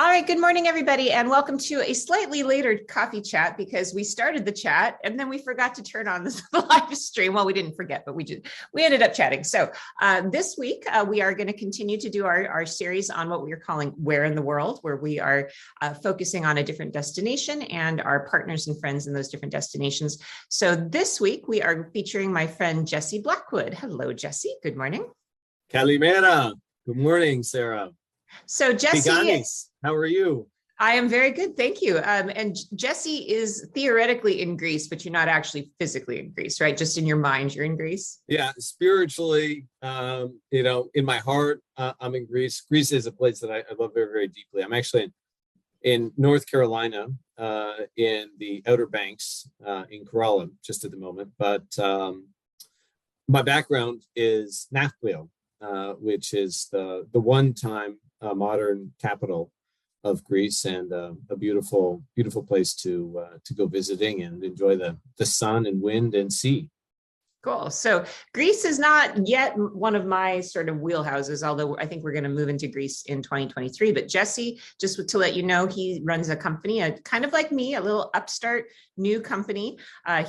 All right, good morning, everybody, and welcome to a slightly later coffee chat because we started the chat and then we forgot to turn on the live stream. Well, we didn't forget, but we ended up chatting. So this week, we are going to continue to do our series on what we are calling Where in the World, where we are focusing on a different destination and our partners and friends in those different destinations. So this week, we are featuring my friend, Jessie Blackwood. Hello, Jessie. Good morning. Kalimera. Good morning, Sarah. So Jessie, how are you? I am very good, thank you. And Jessie is theoretically in Greece, but you're not actually physically in Greece, right? Just in your mind, you're in Greece. Yeah, spiritually, in my heart, I'm in Greece. Greece is a place that I love very, very deeply. I'm actually in North Carolina, in the Outer Banks, in Kerala, just at the moment. But my background is Nafplio, which is the one-time modern capital of Greece, and a beautiful, beautiful place to go visiting and enjoy the sun and wind and sea. Cool. So Greece is not yet one of my sort of wheelhouses, although I think we're going to move into Greece in 2023. But Jessie, just to let you know, he runs a company, kind of like me, a little upstart new company.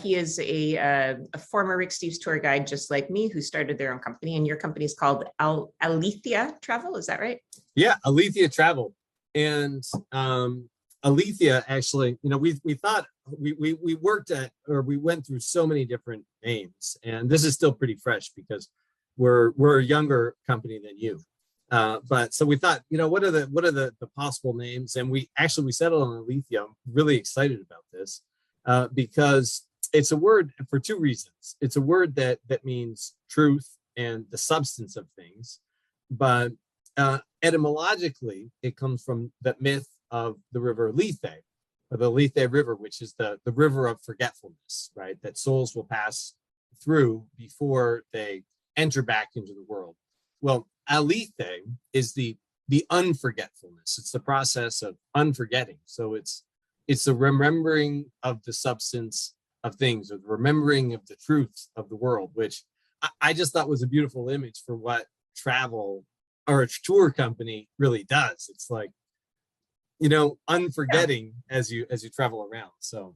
He is a former Rick Steves tour guide, just like me, who started their own company. And your company is called Alithea Travel. Is that right? Yeah, Alithea Travel. And Alithea, actually, we thought we worked at, or we went through so many different names, and this is still pretty fresh because we're a younger company than you. But so we thought, what are the possible names? And we settled on Alithea. I'm really excited about this because it's a word for two reasons. It's a word that means truth and the substance of things, but etymologically, it comes from the myth of the river Lethe, or the Lethe River, which is the river of forgetfulness, right? That souls will pass through before they enter back into the world. Well, Alethe is the unforgetfulness. It's the process of unforgetting. So it's the remembering of the substance of things, or the remembering of the truth of the world, which I just thought was a beautiful image for what travel or a tour company really does. It's like, unforgetting as you travel around. So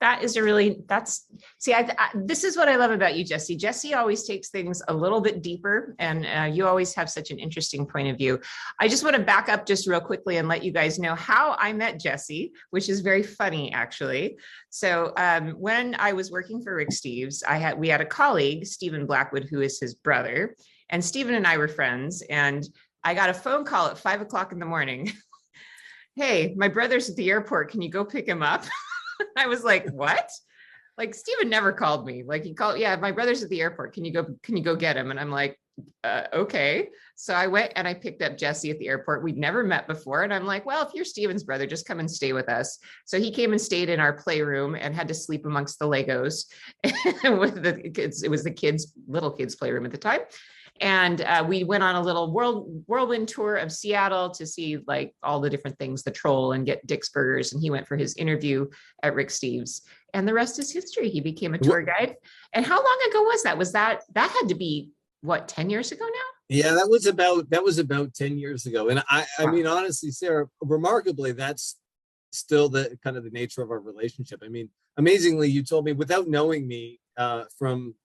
that is this is what I love about you, Jessie. Jessie always takes things a little bit deeper, and you always have such an interesting point of view. I just want to back up just real quickly and let you guys know how I met Jessie, which is very funny, actually. So when I was working for Rick Steves, we had a colleague, Stephen Blackwood, who is his brother, and Stephen and I were friends, and I got a phone call at 5 o'clock in the morning. Hey, my brother's at the airport. Can you go pick him up? I was like, what? Like, Stephen never called me. Like, he called, yeah, my brother's at the airport. Can you go get him? And I'm like, okay. So I went and I picked up Jessie at the airport. We'd never met before. And I'm like, well, if you're Stephen's brother, just come and stay with us. So he came and stayed in our playroom and had to sleep amongst the Legos with the kids. It was the little kids playroom at the time. And we went on a little whirlwind tour of Seattle to see like all the different things, the Troll, and get Dick's Burgers. And he went for his interview at Rick Steves. And the rest is history. He became a tour guide. And how long ago was that? That had to be, what, 10 years ago now? Yeah, that was about 10 years ago. And I mean, honestly, Sarah, remarkably, that's still the kind of the nature of our relationship. I mean, amazingly, you told me without knowing me from,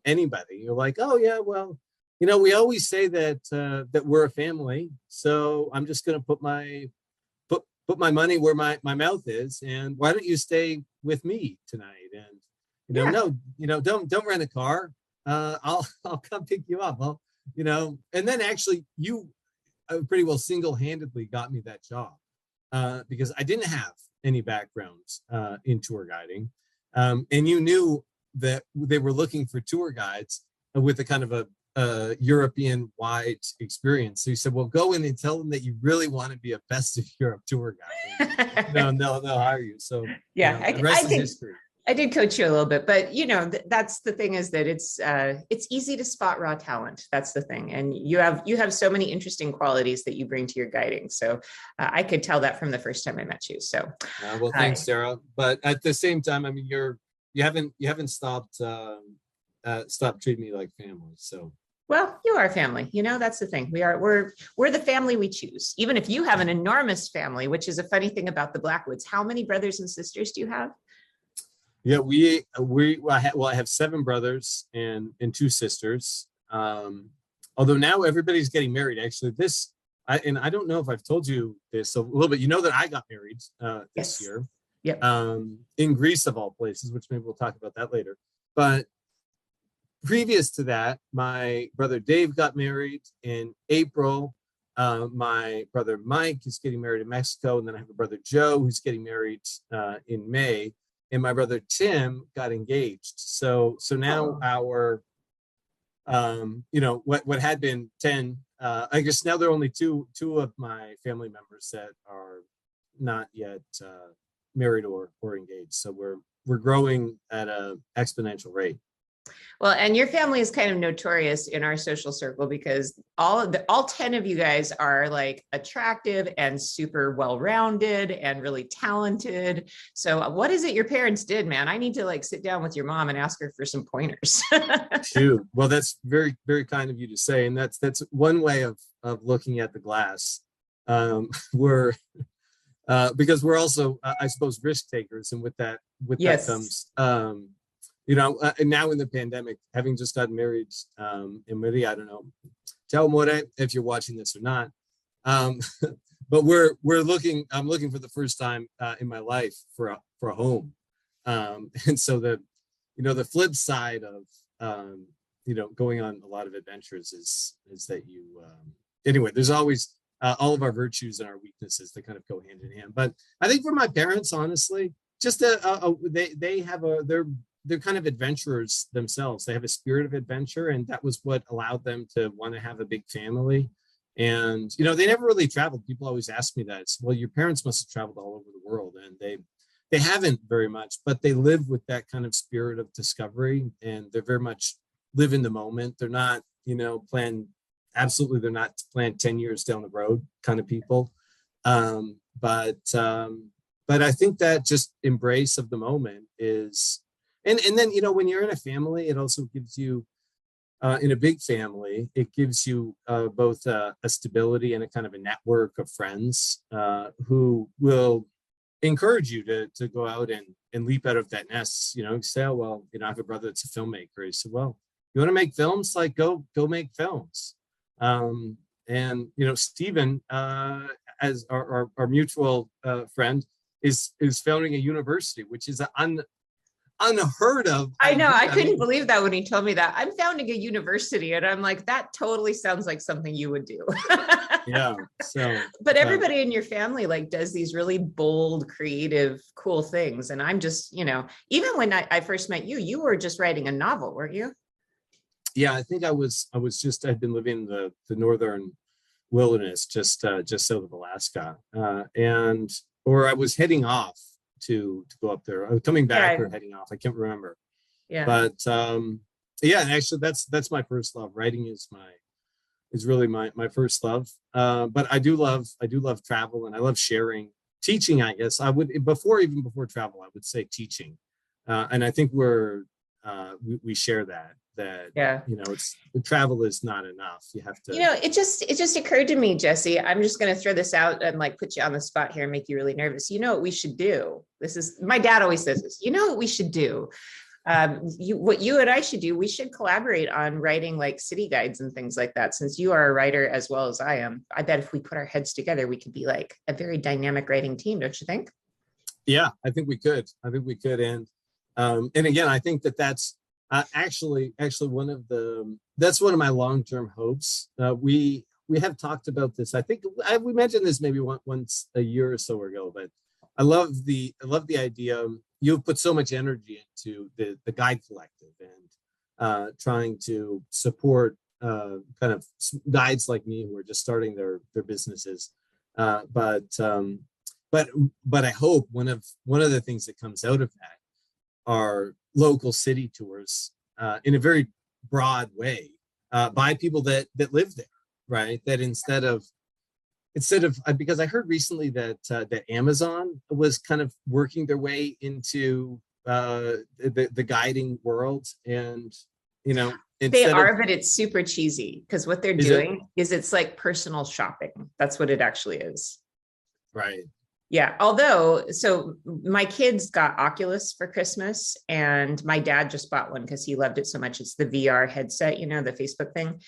anybody, you're like, oh yeah, well, we always say that we're a family, so I'm just going to put my money where my mouth is, and why don't you stay with me tonight? And don't rent a car. I'll come pick you up. And then actually you pretty well single-handedly got me that job because I didn't have any backgrounds in tour guiding, and you knew that they were looking for tour guides with a kind of a European-wide experience. So you said, well, go in and tell them that you really want to be a best of Europe tour guide. And, they'll hire you. So yeah, the rest is history. I did coach you a little bit, but that's the thing, is that it's easy to spot raw talent. That's the thing. And you have so many interesting qualities that you bring to your guiding. So I could tell that from the first time I met you. So well, thanks, Sarah. But at the same time, I mean, you haven't stopped treating me like family. So Well, you are family. That's the thing. We're the family we choose. Even if you have an enormous family, which is a funny thing about the Blackwoods. How many brothers and sisters do you have? Yeah, I have 7 brothers and 2 sisters. Although now everybody's getting married. Actually, I don't know if I've told you this a little bit. You know that I got married this Yes. year. Yep. In Greece of all places, which maybe we'll talk about that later. But previous to that, my brother Dave got married in April. My brother Mike is getting married in Mexico, and then I have a brother Joe who's getting married in May, and my brother Tim got engaged. So now our what had been 10, I guess now there are only two of my family members that are not yet married or engaged. So we're growing at an exponential rate. Well, and your family is kind of notorious in our social circle because all 10 of you guys are like attractive and super well-rounded and really talented. So what is it your parents did, man? I need to like sit down with your mom and ask her for some pointers. Shoot. Well, that's very, very kind of you to say. And that's one way of looking at the glass. We're because we're also, I suppose, risk takers. And with that Yes. comes and now in the pandemic, having just gotten married, and Maria, I don't know, ciao amore, if you're watching this or not. But I'm looking for the first time in my life for a home. And so the flip side of, going on a lot of adventures is that anyway, there's always all of our virtues and our weaknesses that kind of go hand in hand. But I think for my parents, honestly, just they're kind of adventurers themselves. They have a spirit of adventure, and that was what allowed them to want to have a big family. And they never really traveled. People always ask me that. Well, your parents must have traveled all over the world, and they haven't very much, but they live with that kind of spirit of discovery, and they're very much live in the moment. They're not they're not planned 10 years down the road kind of people. But I think that just embrace of the moment is. And then, when you're in a family, it also gives you, in a big family, it gives you both a stability and a kind of a network of friends who will encourage you to go out and leap out of that nest. Say, oh, well, I have a brother that's a filmmaker. He said, well, you want to make films? Like, go make films. And Stephen, as our mutual friend, is founding a university, which is unheard of. I know. I couldn't believe that when he told me that. I'm founding a university, and I'm like, that totally sounds like something you would do. Yeah. So, but everybody in your family like does these really bold, creative, cool things. And I'm just, even when I first met you, you were just writing a novel, weren't you? Yeah, I think I'd been living in the northern wilderness, just south of Alaska, or I was heading off to go up there. I was coming back or heading off. I can't remember. Yeah. But and actually that's my first love. Writing is really my first love. But I do love travel, and I love sharing. Teaching, I guess I would before travel, I would say teaching. And I think we share that it's travel is not enough. You have to, it just occurred to me, Jesse, I'm just going to throw this out and like put you on the spot here and make you really nervous. What we should do? This is, my dad always says this, what we should do? What you and I should do, we should collaborate on writing like city guides and things like that. Since you are a writer as well as I am, I bet if we put our heads together, we could be like a very dynamic writing team. Don't you think? Yeah, I think we could. And again, I think that's actually that's one of my long-term hopes. We have talked about this. I think we mentioned this maybe once a year or so ago, but I love the idea. You've put so much energy into the Guide Collective and trying to support kind of guides like me who are just starting their businesses. But I hope one of the things that comes out of that are local city tours in a very broad way by people that live there, right? That instead of because I heard recently that Amazon was kind of working their way into the guiding world, and They instead of, are, but it's super cheesy because what they're is it doing is it's like personal shopping. That's what it actually is. right? Yeah. Although, so my kids got Oculus for Christmas, and my dad just bought one because he loved it so much. It's the VR headset, the Facebook thing.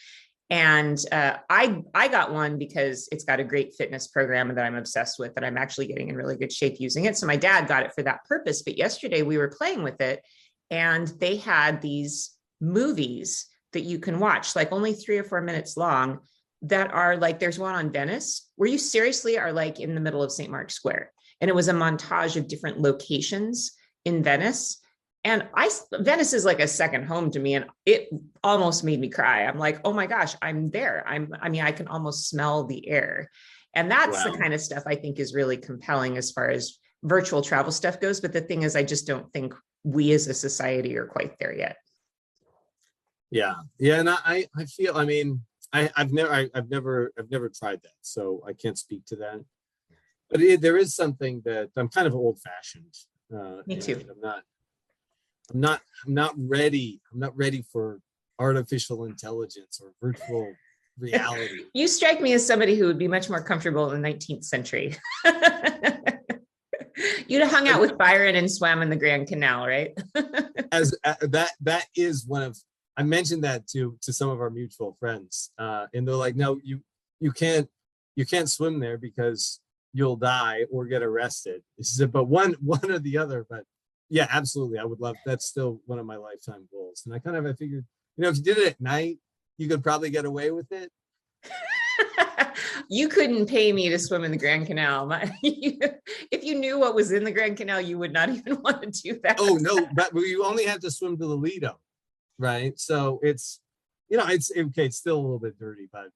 And I got one because it's got a great fitness program that I'm obsessed with, that I'm actually getting in really good shape using it. So my dad got it for that purpose. But yesterday we were playing with it, and they had these movies that you can watch, like only 3 or 4 minutes long, that are like, there's one on Venice where you seriously are like in the middle of St. Mark's Square. And it was a montage of different locations in Venice. And Venice is like a second home to me, and it almost made me cry. I'm like, oh my gosh, I'm there. I can almost smell the air. And that's the Wow. kind of stuff I think is really compelling as far as virtual travel stuff goes. But the thing is, I just don't think we as a society are quite there yet. Yeah. And I feel, I've never tried that, so I can't speak to that. But there is something that I'm kind of old fashioned. Me too. I'm not ready. I'm not ready for artificial intelligence or virtual reality. You strike me as somebody who would be much more comfortable in the 19th century. You'd have hung out with Byron and swam in the Grand Canal, right? As that is one of, I mentioned that to some of our mutual friends, and they're like, no, you can't swim there because you'll die or get arrested. This is it, but one or the other. But yeah, absolutely, I would love. That's still one of my lifetime goals. And I figured, if you did it at night, you could probably get away with it. You couldn't pay me to swim in the Grand Canal. If you knew what was in the Grand Canal, you would not even want to do that. Oh no, but you only have to swim to the Lido, right? So it's, it's okay. It's still a little bit dirty, but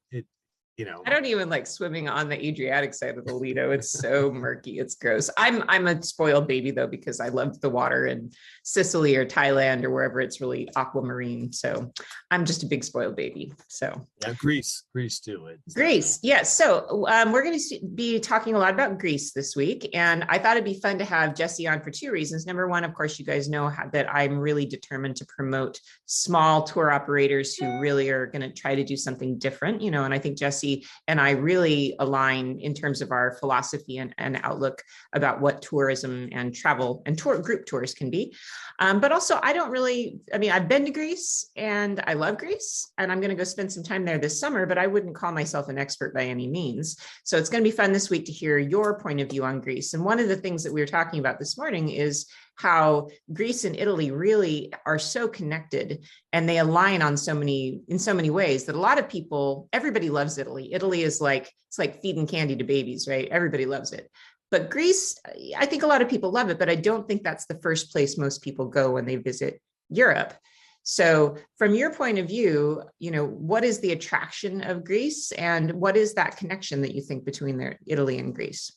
I don't even like swimming on the Adriatic side of the Lido. It's so murky. It's gross. I'm a spoiled baby though, because I love the water in Sicily or Thailand or wherever it's really aquamarine. So I'm just a big spoiled baby. So yeah, Greece too. Greece. Yes. So we're going to be talking a lot about Greece this week. And I thought it'd be fun to have Jesse on for two reasons. Number one, of course, you guys know that I'm really determined to promote small tour operators who really are going to try to do something different, and I think Jesse and I really align in terms of our philosophy and outlook about what tourism and travel and group tours can be. But also, I've been to Greece and I love Greece, and I'm going to go spend some time there this summer, but I wouldn't call myself an expert by any means. So it's going to be fun this week to hear your point of view on Greece. And one of the things that we were talking about this morning is how Greece and Italy really are so connected, and they align in so many ways that a lot of people, everybody loves Italy. Italy is it's like feeding candy to babies, right? Everybody loves it. But Greece, I think a lot of people love it, but I don't think that's the first place most people go when they visit Europe. So from your point of view, what is the attraction of Greece, and what is that connection that you think between Italy and Greece?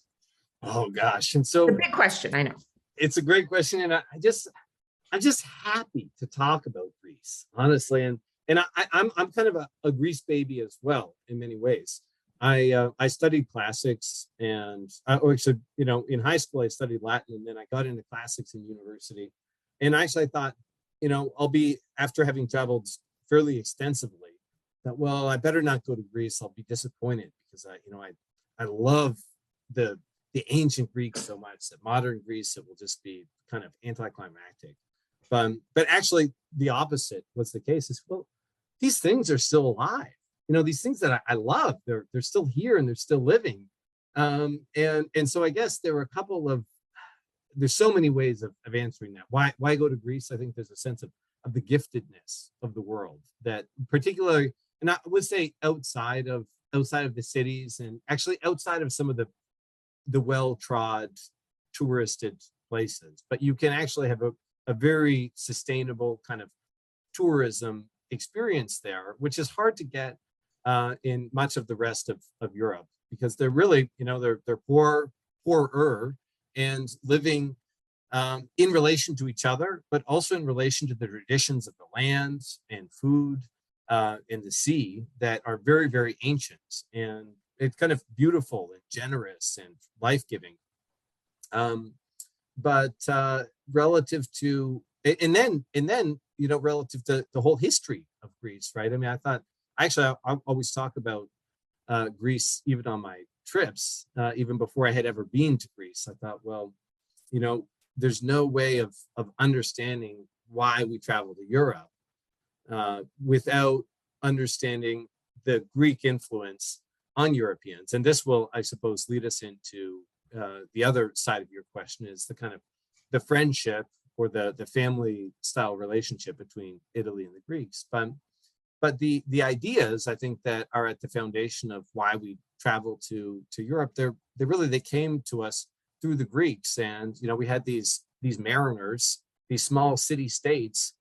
Oh gosh. And so the big question, I know. It's a great question, and I'm just happy to talk about Greece, honestly. And I'm kind of a Greece baby as well in many ways. I studied classics, and in high school I studied Latin, and then I got into classics in university. And actually I thought, I'll be, after having traveled fairly extensively, that, well, I better not go to Greece. I'll be disappointed, because I love the ancient Greeks so much that modern Greece, it will just be kind of anticlimactic. But actually the opposite was the case. Is, well, these things are still alive. These things that I love, they're still here and they're still living. And so I guess there were there's so many ways of answering that. Why go to Greece? I think there's a sense of the giftedness of the world, that particularly, and I would say outside of the cities, and actually outside of some of the well-trod touristed places, but you can actually have a very sustainable kind of tourism experience there, which is hard to get in much of the rest of Europe, because they're really, they're poorer and living in relation to each other, but also in relation to the traditions of the land and food and the sea that are very, very ancient, and it's kind of beautiful and generous and life-giving. But relative to, and then relative to the whole history of Greece, right? I mean, I always talk about Greece even on my trips, even before I had ever been to Greece. I thought, well, there's no way of understanding why we travel to Europe without understanding the Greek influence on Europeans. And this will, I suppose, lead us into the other side of your question, is the kind of the friendship or the family style relationship between Italy and the Greeks. But the ideas, I think, that are at the foundation of why we travel to Europe, they came to us through the Greeks. And we had these mariners, these small city states,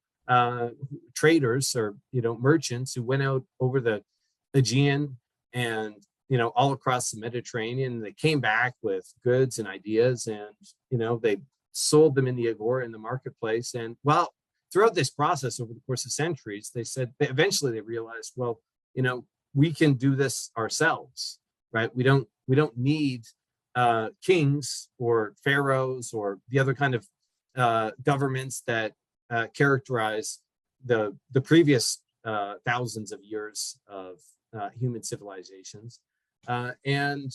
traders or merchants who went out over the Aegean and all across the Mediterranean. They came back with goods and ideas, and they sold them in the agora, in the marketplace. And well, throughout this process over the course of centuries, eventually they realized, well, we can do this ourselves, right? We don't need kings or pharaohs or the other kind of governments that characterize the previous thousands of years of human civilizations. And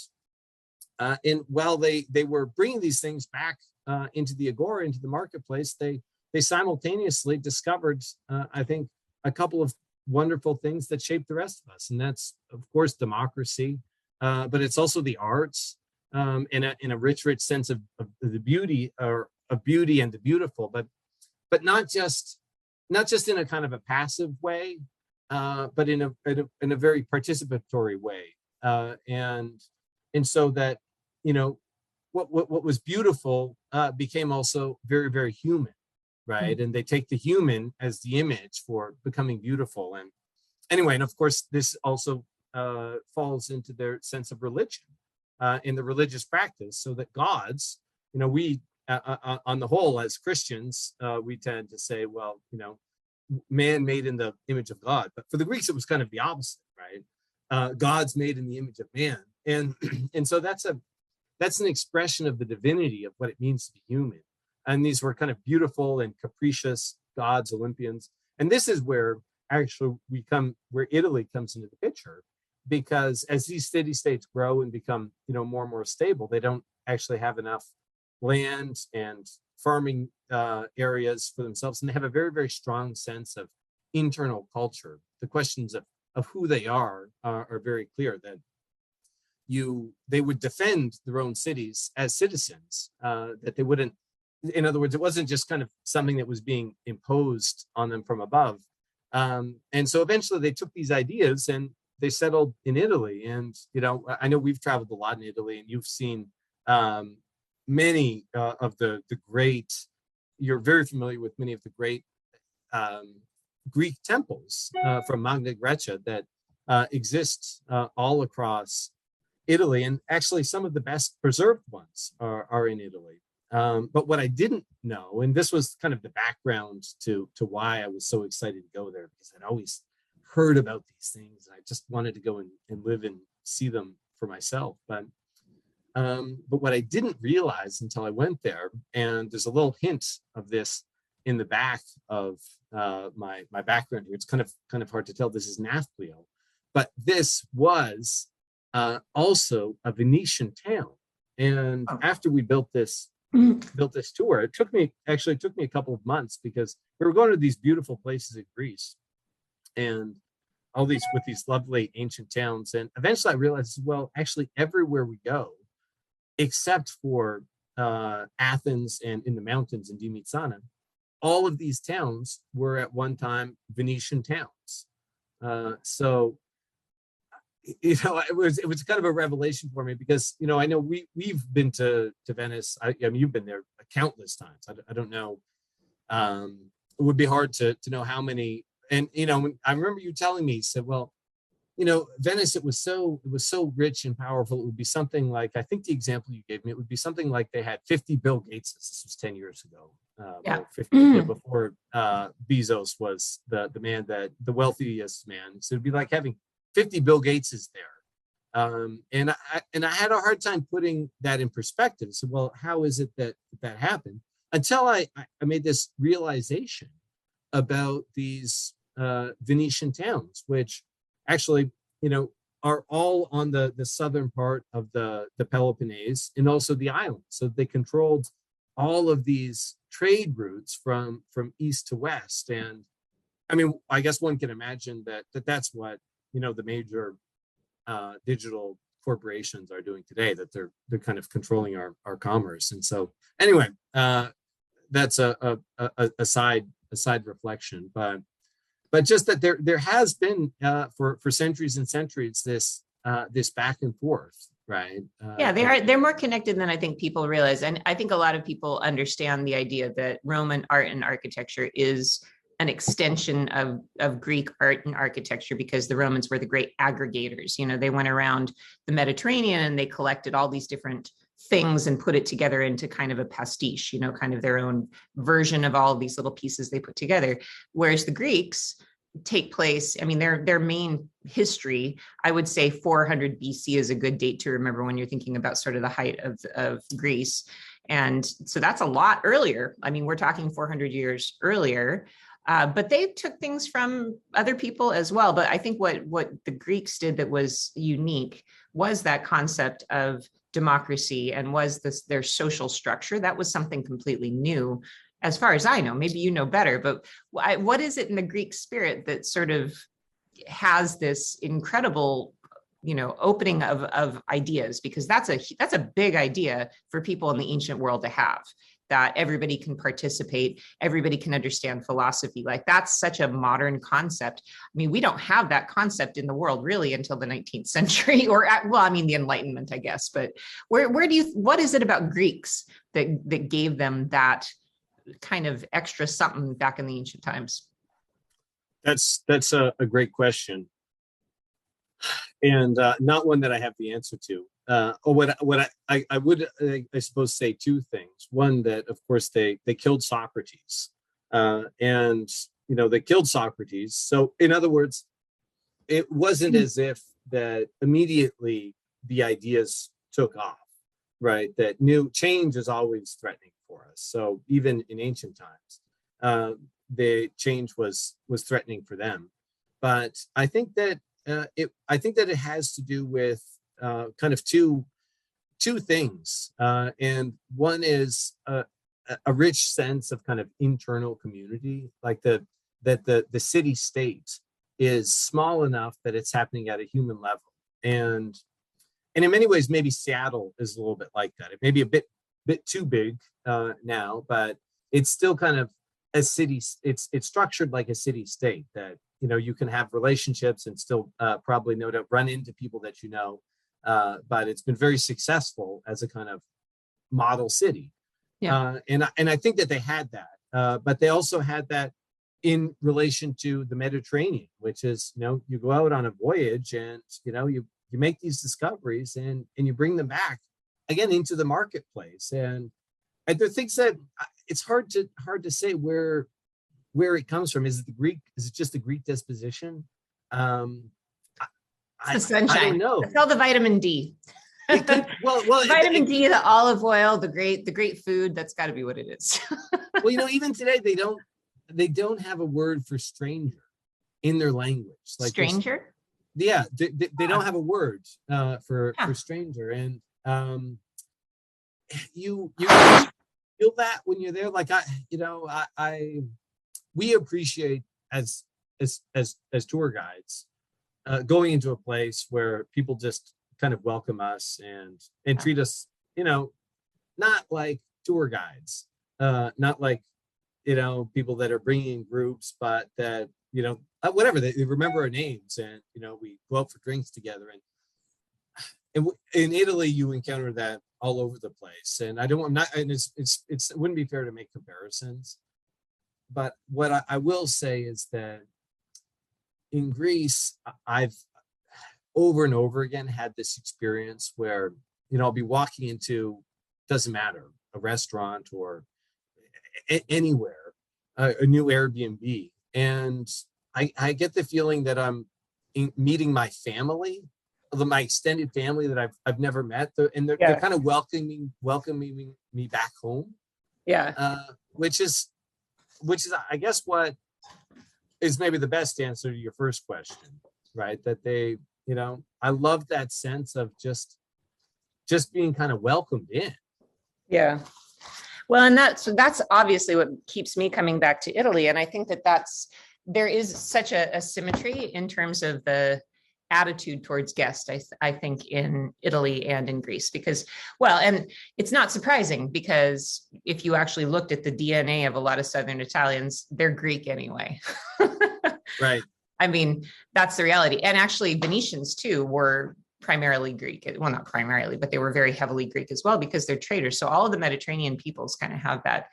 while they were bringing these things back into the agora, into the marketplace, they simultaneously discovered, I think, a couple of wonderful things that shaped the rest of us. And that's, of course, democracy, but it's also the arts, in a rich sense of the beauty, or of beauty and the beautiful, but not just in a kind of a passive way, but in a very participatory way, and so that what was beautiful became also very, very human, right? And they take the human as the image for becoming beautiful. And anyway, and of course, this also falls into their sense of religion, in the religious practice, so that gods, we on the whole, as Christians, we tend to say, well, man made in the image of God. But for the Greeks, it was kind of the opposite, right? God's made in the image of man, and so that's an expression of the divinity of what it means to be human. And these were kind of beautiful and capricious gods, Olympians. And this is where actually where Italy comes into the picture, because as these city-states grow and become, more and more stable, they don't actually have enough land and farming areas for themselves. And they have a very, very strong sense of internal culture. The questions of who they are very clear, that they would defend their own cities as citizens, that they wouldn't, in other words, it wasn't just kind of something that was being imposed on them from above. And so eventually they took these ideas and they settled in Italy. And, I know we've traveled a lot in Italy, and you've seen many of the great, you're very familiar with many of the great Greek temples from Magna Grecia that exist all across Italy. And actually some of the best preserved ones are in Italy. But what I didn't know, and this was kind of the background to why I was so excited to go there, because I'd always heard about these things. I just wanted to go and live and see them for myself. But what I didn't realize until I went there, and there's a little hint of this in the back of my background here. It's kind of hard to tell. This is Nafplio, but this was also a Venetian town. And after we built this tour, it took me a couple of months, because we were going to these beautiful places in Greece, and all these with these lovely ancient towns. And eventually I realized, well, actually everywhere we go, except for Athens and in the mountains in Dimitsana, all of these towns were at one time Venetian towns. So it was kind of a revelation for me, because I know we've been to Venice. I mean, you've been there countless times. I don't know. It would be hard to know how many. And I remember you telling me, you said, well, Venice, it was so rich and powerful. It would be something like, I think the example you gave me, it would be something like they had 50 Bill Gateses. This was 10 years ago. Well, 50, before Bezos was the man, the wealthiest man. So it'd be like having 50 Bill Gateses there. And I had a hard time putting that in perspective. So, well, how is it that happened? Until I made this realization about these Venetian towns, which actually, are all on the southern part of the Peloponnese and also the islands. So they controlled all of these trade routes from east to west. And I mean, I guess one can imagine that's what, the major digital corporations are doing today, that they're kind of controlling our commerce. And so anyway, that's a side reflection, but just that there has been for centuries and centuries this back and forth, right? Yeah, they're more connected than I think people realize. And I think a lot of people understand the idea that Roman art and architecture is an extension of Greek art and architecture, because the Romans were the great aggregators. They went around the Mediterranean and they collected all these different things and put it together into kind of a pastiche, kind of their own version of all of these little pieces they put together. Whereas the Greeks take place, I mean, their main history, I would say 400 BC is a good date to remember when you're thinking about sort of the height of Greece. And so that's a lot earlier. I mean, we're talking 400 years earlier. But they took things from other people as well. But I think what the Greeks did that was unique was that concept of democracy, and was their social structure. That was something completely new, as far as I know. Maybe you know better, but what is it in the Greek spirit that sort of has this incredible, opening of ideas? Because that's a big idea for people in the ancient world to have, that everybody can participate, everybody can understand philosophy. Like, that's such a modern concept. I mean, we don't have that concept in the world really until the 19th century, the Enlightenment, I guess. But what is it about Greeks that gave them that kind of extra something back in the ancient times? That's a great question, and not one that I have the answer to. I would, I suppose, say two things. One, that of course they killed Socrates, and they killed Socrates. So in other words, it wasn't as if that immediately the ideas took off, right? That new change is always threatening for us. So even in ancient times, the change was threatening for them. But I think that it has to do with kind of two things, and one is a rich sense of kind of internal community, like that the city state is small enough that it's happening at a human level, and in many ways maybe Seattle is a little bit like that. It may be a bit too big now, but it's still kind of a city. It's structured like a city state, that you can have relationships and still probably no doubt run into people that but it's been very successful as a kind of model city. Yeah. And I think that they had that, but they also had that in relation to the Mediterranean, which is, you go out on a voyage and, you make these discoveries and you bring them back again into the marketplace. And there are things that it's hard to say where it comes from. Is it just the Greek disposition? The sunshine. I don't know. It's all the vitamin D. Vitamin D, the olive oil, the great food. That's got to be what it is. Well, even today they don't have a word for stranger in their language. Like stranger. Yeah, they don't have a word for stranger, and you feel that when you're there. Like we appreciate as tour guides going into a place where people just kind of welcome us and treat us, not like tour guides, not like, people that are bringing groups, but that, whatever, they remember our names, and, we go out for drinks together. And in Italy, you encounter that all over the place. And it wouldn't be fair to make comparisons. But what I will say is that in Greece, I've over and over again had this experience where, I'll be walking into, doesn't matter, a restaurant or anywhere, a new Airbnb. And I get the feeling that I'm meeting my family, my extended family that I've never met. And they're kind of welcoming me back home. Yeah. Which is, I guess, what is maybe the best answer to your first question, right? That they, I love that sense of just being kind of welcomed in. Yeah. Well, and that's obviously what keeps me coming back to Italy. And I think there is such a symmetry in terms of the attitude towards guests, I think, in Italy and in Greece, because, well, and it's not surprising, because if you actually looked at the DNA of a lot of Southern Italians, they're Greek anyway. Right. I mean, that's the reality. And actually Venetians too were primarily Greek. Well, not primarily, but they were very heavily Greek as well, because they're traders. So all of the Mediterranean peoples kind of have that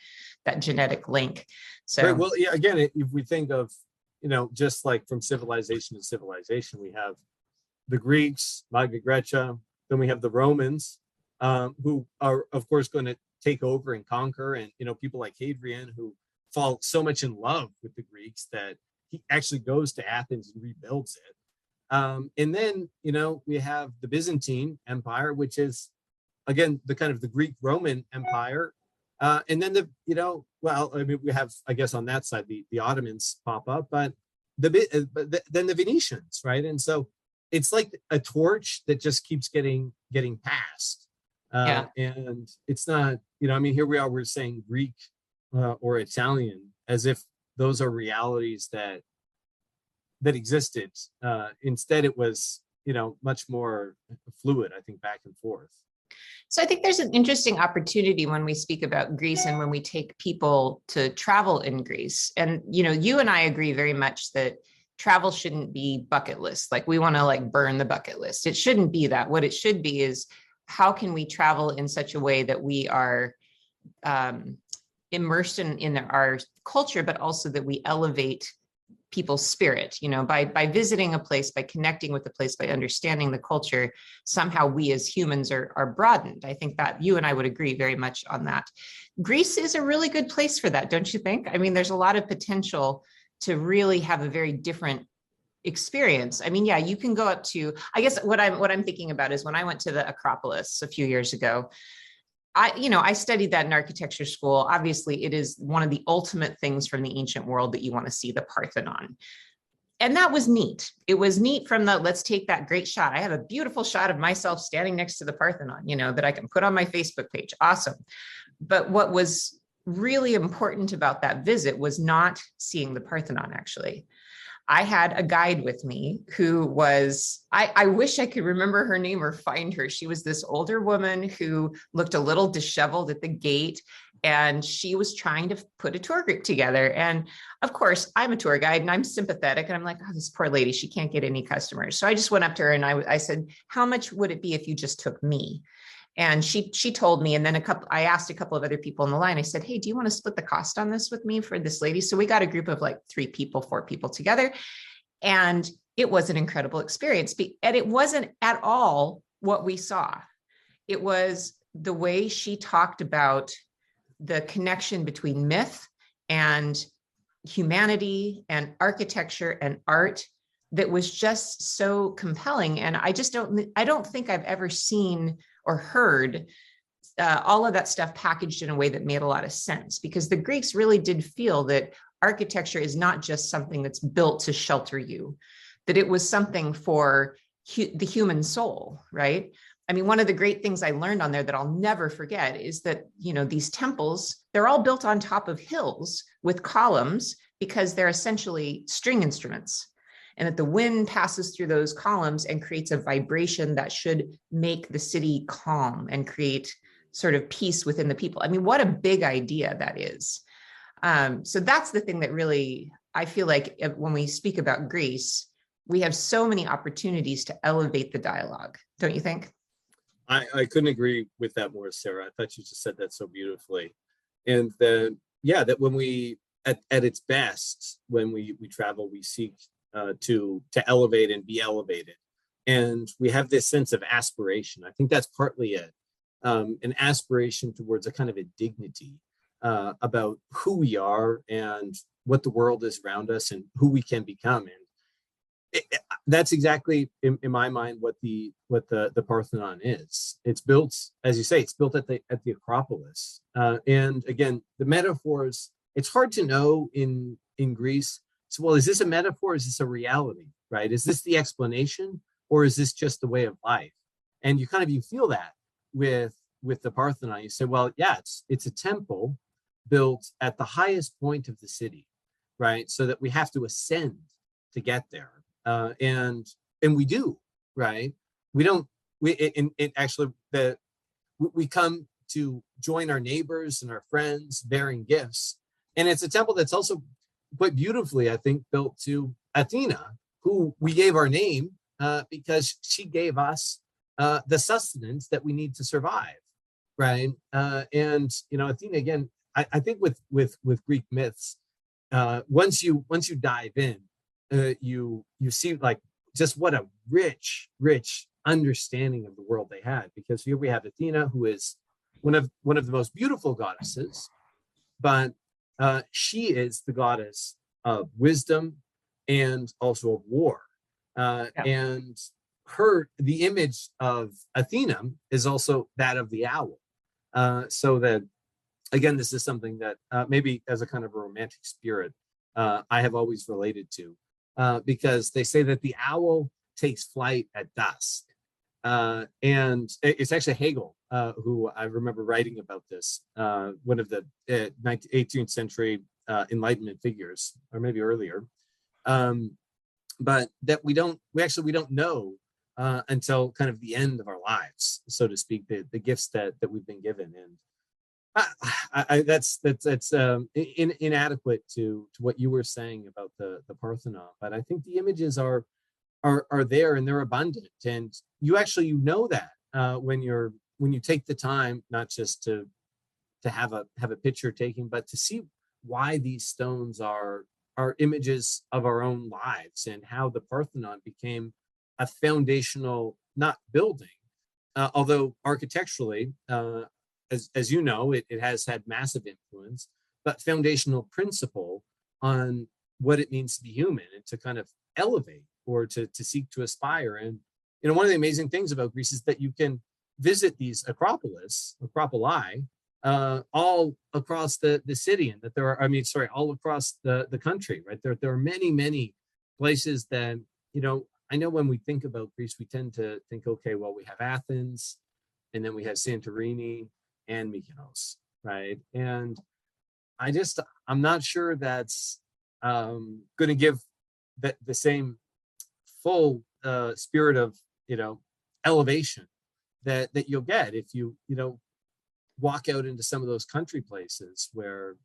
genetic link. So, right. Well, yeah, again, if we think of, just like from civilization to civilization, we have the Greeks, Magna Graecia, then we have the Romans, who are, of course, going to take over and conquer. And, people like Hadrian, who fall so much in love with the Greeks that he actually goes to Athens and rebuilds it. And then, we have the Byzantine Empire, which is, again, the kind of the Greek-Roman Empire. And then we have, I guess, on that side, the Ottomans pop up, but then the Venetians, right? And so it's like a torch that just keeps getting passed. And it's not, here we are, we're saying Greek or Italian as if those are realities that existed. Instead, it was, much more fluid, I think, back and forth. So I think there's an interesting opportunity when we speak about Greece and when we take people to travel in Greece. And, you and I agree very much that travel shouldn't be bucket list. Like, we want to burn the bucket list. It shouldn't be that. What it should be is, how can we travel in such a way that we are immersed in our culture, but also that we elevate people's spirit, by visiting a place, by connecting with the place, by understanding the culture, somehow we as humans are broadened. I think that you and I would agree very much on that. Greece is a really good place for that, don't you think? I mean, there's a lot of potential to really have a very different experience. I mean, yeah, you can go up to, I guess what I'm thinking about is when I went to the Acropolis a few years ago, I studied that in architecture school. Obviously, it is one of the ultimate things from the ancient world that you want to see, the Parthenon. And that was neat. It was neat from let's take that great shot. I have a beautiful shot of myself standing next to the Parthenon, that I can put on my Facebook page. Awesome. But what was really important about that visit was not seeing the Parthenon, actually. I had a guide with me who was, I wish I could remember her name or find her. She was this older woman who looked a little disheveled at the gate, and she was trying to put a tour group together. And of course, I'm a tour guide and I'm sympathetic. And I'm like, oh, this poor lady, she can't get any customers. So I just went up to her and I said, how much would it be if you just took me? And she told me, and then I asked a couple of other people in the line. I said, hey, do you want to split the cost on this with me for this lady? So we got a group of 4 people together. And it was an incredible experience. And it wasn't at all what we saw. It was the way she talked about the connection between myth and humanity and architecture and art that was just so compelling. And I don't think I've ever seen or heard all of that stuff packaged in a way that made a lot of sense, because the Greeks really did feel that architecture is not just something that's built to shelter you, that it was something for the human soul, right? I mean, one of the great things I learned on there that I'll never forget is that, these temples, they're all built on top of hills with columns because they're essentially string instruments. And that the wind passes through those columns and creates a vibration that should make the city calm and create sort of peace within the people. I mean, what a big idea that is. So that's the thing that really, I feel like when we speak about Greece, we have so many opportunities to elevate the dialogue, don't you think? I couldn't agree with that more, Sarah. I thought you just said that so beautifully. And then, yeah, that when we, at its best, when we travel, we seek to elevate and be elevated. And we have this sense of aspiration. I think that's partly it, an aspiration towards a kind of a dignity about who we are and what the world is around us and who we can become. And that's exactly, in my mind, what the Parthenon is. It's built, as you say, it's built at the Acropolis. And again, the metaphors, it's hard to know in Greece So, well, is this a metaphor? Is this a reality, right? Is this the explanation, or is this just the way of life? And you feel that with the Parthenon. You say, well, yeah, it's a temple built at the highest point of the city, right? So that we have to ascend to get there, and we do, right? We don't. It actually we come to join our neighbors and our friends bearing gifts, and it's a temple that's also quite beautifully, I think, built to Athena, who we gave our name because she gave us the sustenance that we need to survive, right? And Athena, again, I think with Greek myths, once you dive in, you see like just what a rich understanding of the world they had, because here we have Athena, who is one of the most beautiful goddesses, but she is the goddess of wisdom and also of war. And the image of Athena is also that of the owl. So that, again, this is something that maybe as a kind of a romantic spirit, I have always related to, because they say that the owl takes flight at dusk. And it's actually Hegel, who I remember writing about this, one of the 18th century Enlightenment figures, or maybe earlier. But that we don't know until kind of the end of our lives, so to speak, the gifts that we've been given. And that's inadequate to what you were saying about the Parthenon. But I think the images are there, and they're abundant, and you know that when you take the time, not just to have a picture taking, but to see why these stones are images of our own lives, and how the Parthenon became a foundational, not building, although architecturally, as you know, it has had massive influence, but foundational principle on what it means to be human and to kind of elevate, or to seek to aspire. And one of the amazing things about Greece is that you can visit these acropoli, all across the city, and that there are, all across the country, right? There are many places that, I know when we think about Greece, we tend to think, okay, well, we have Athens, and then we have Santorini and Mykonos, right? And I'm not sure that's going to give the same full spirit of elevation that you'll get if you walk out into some of those country places where.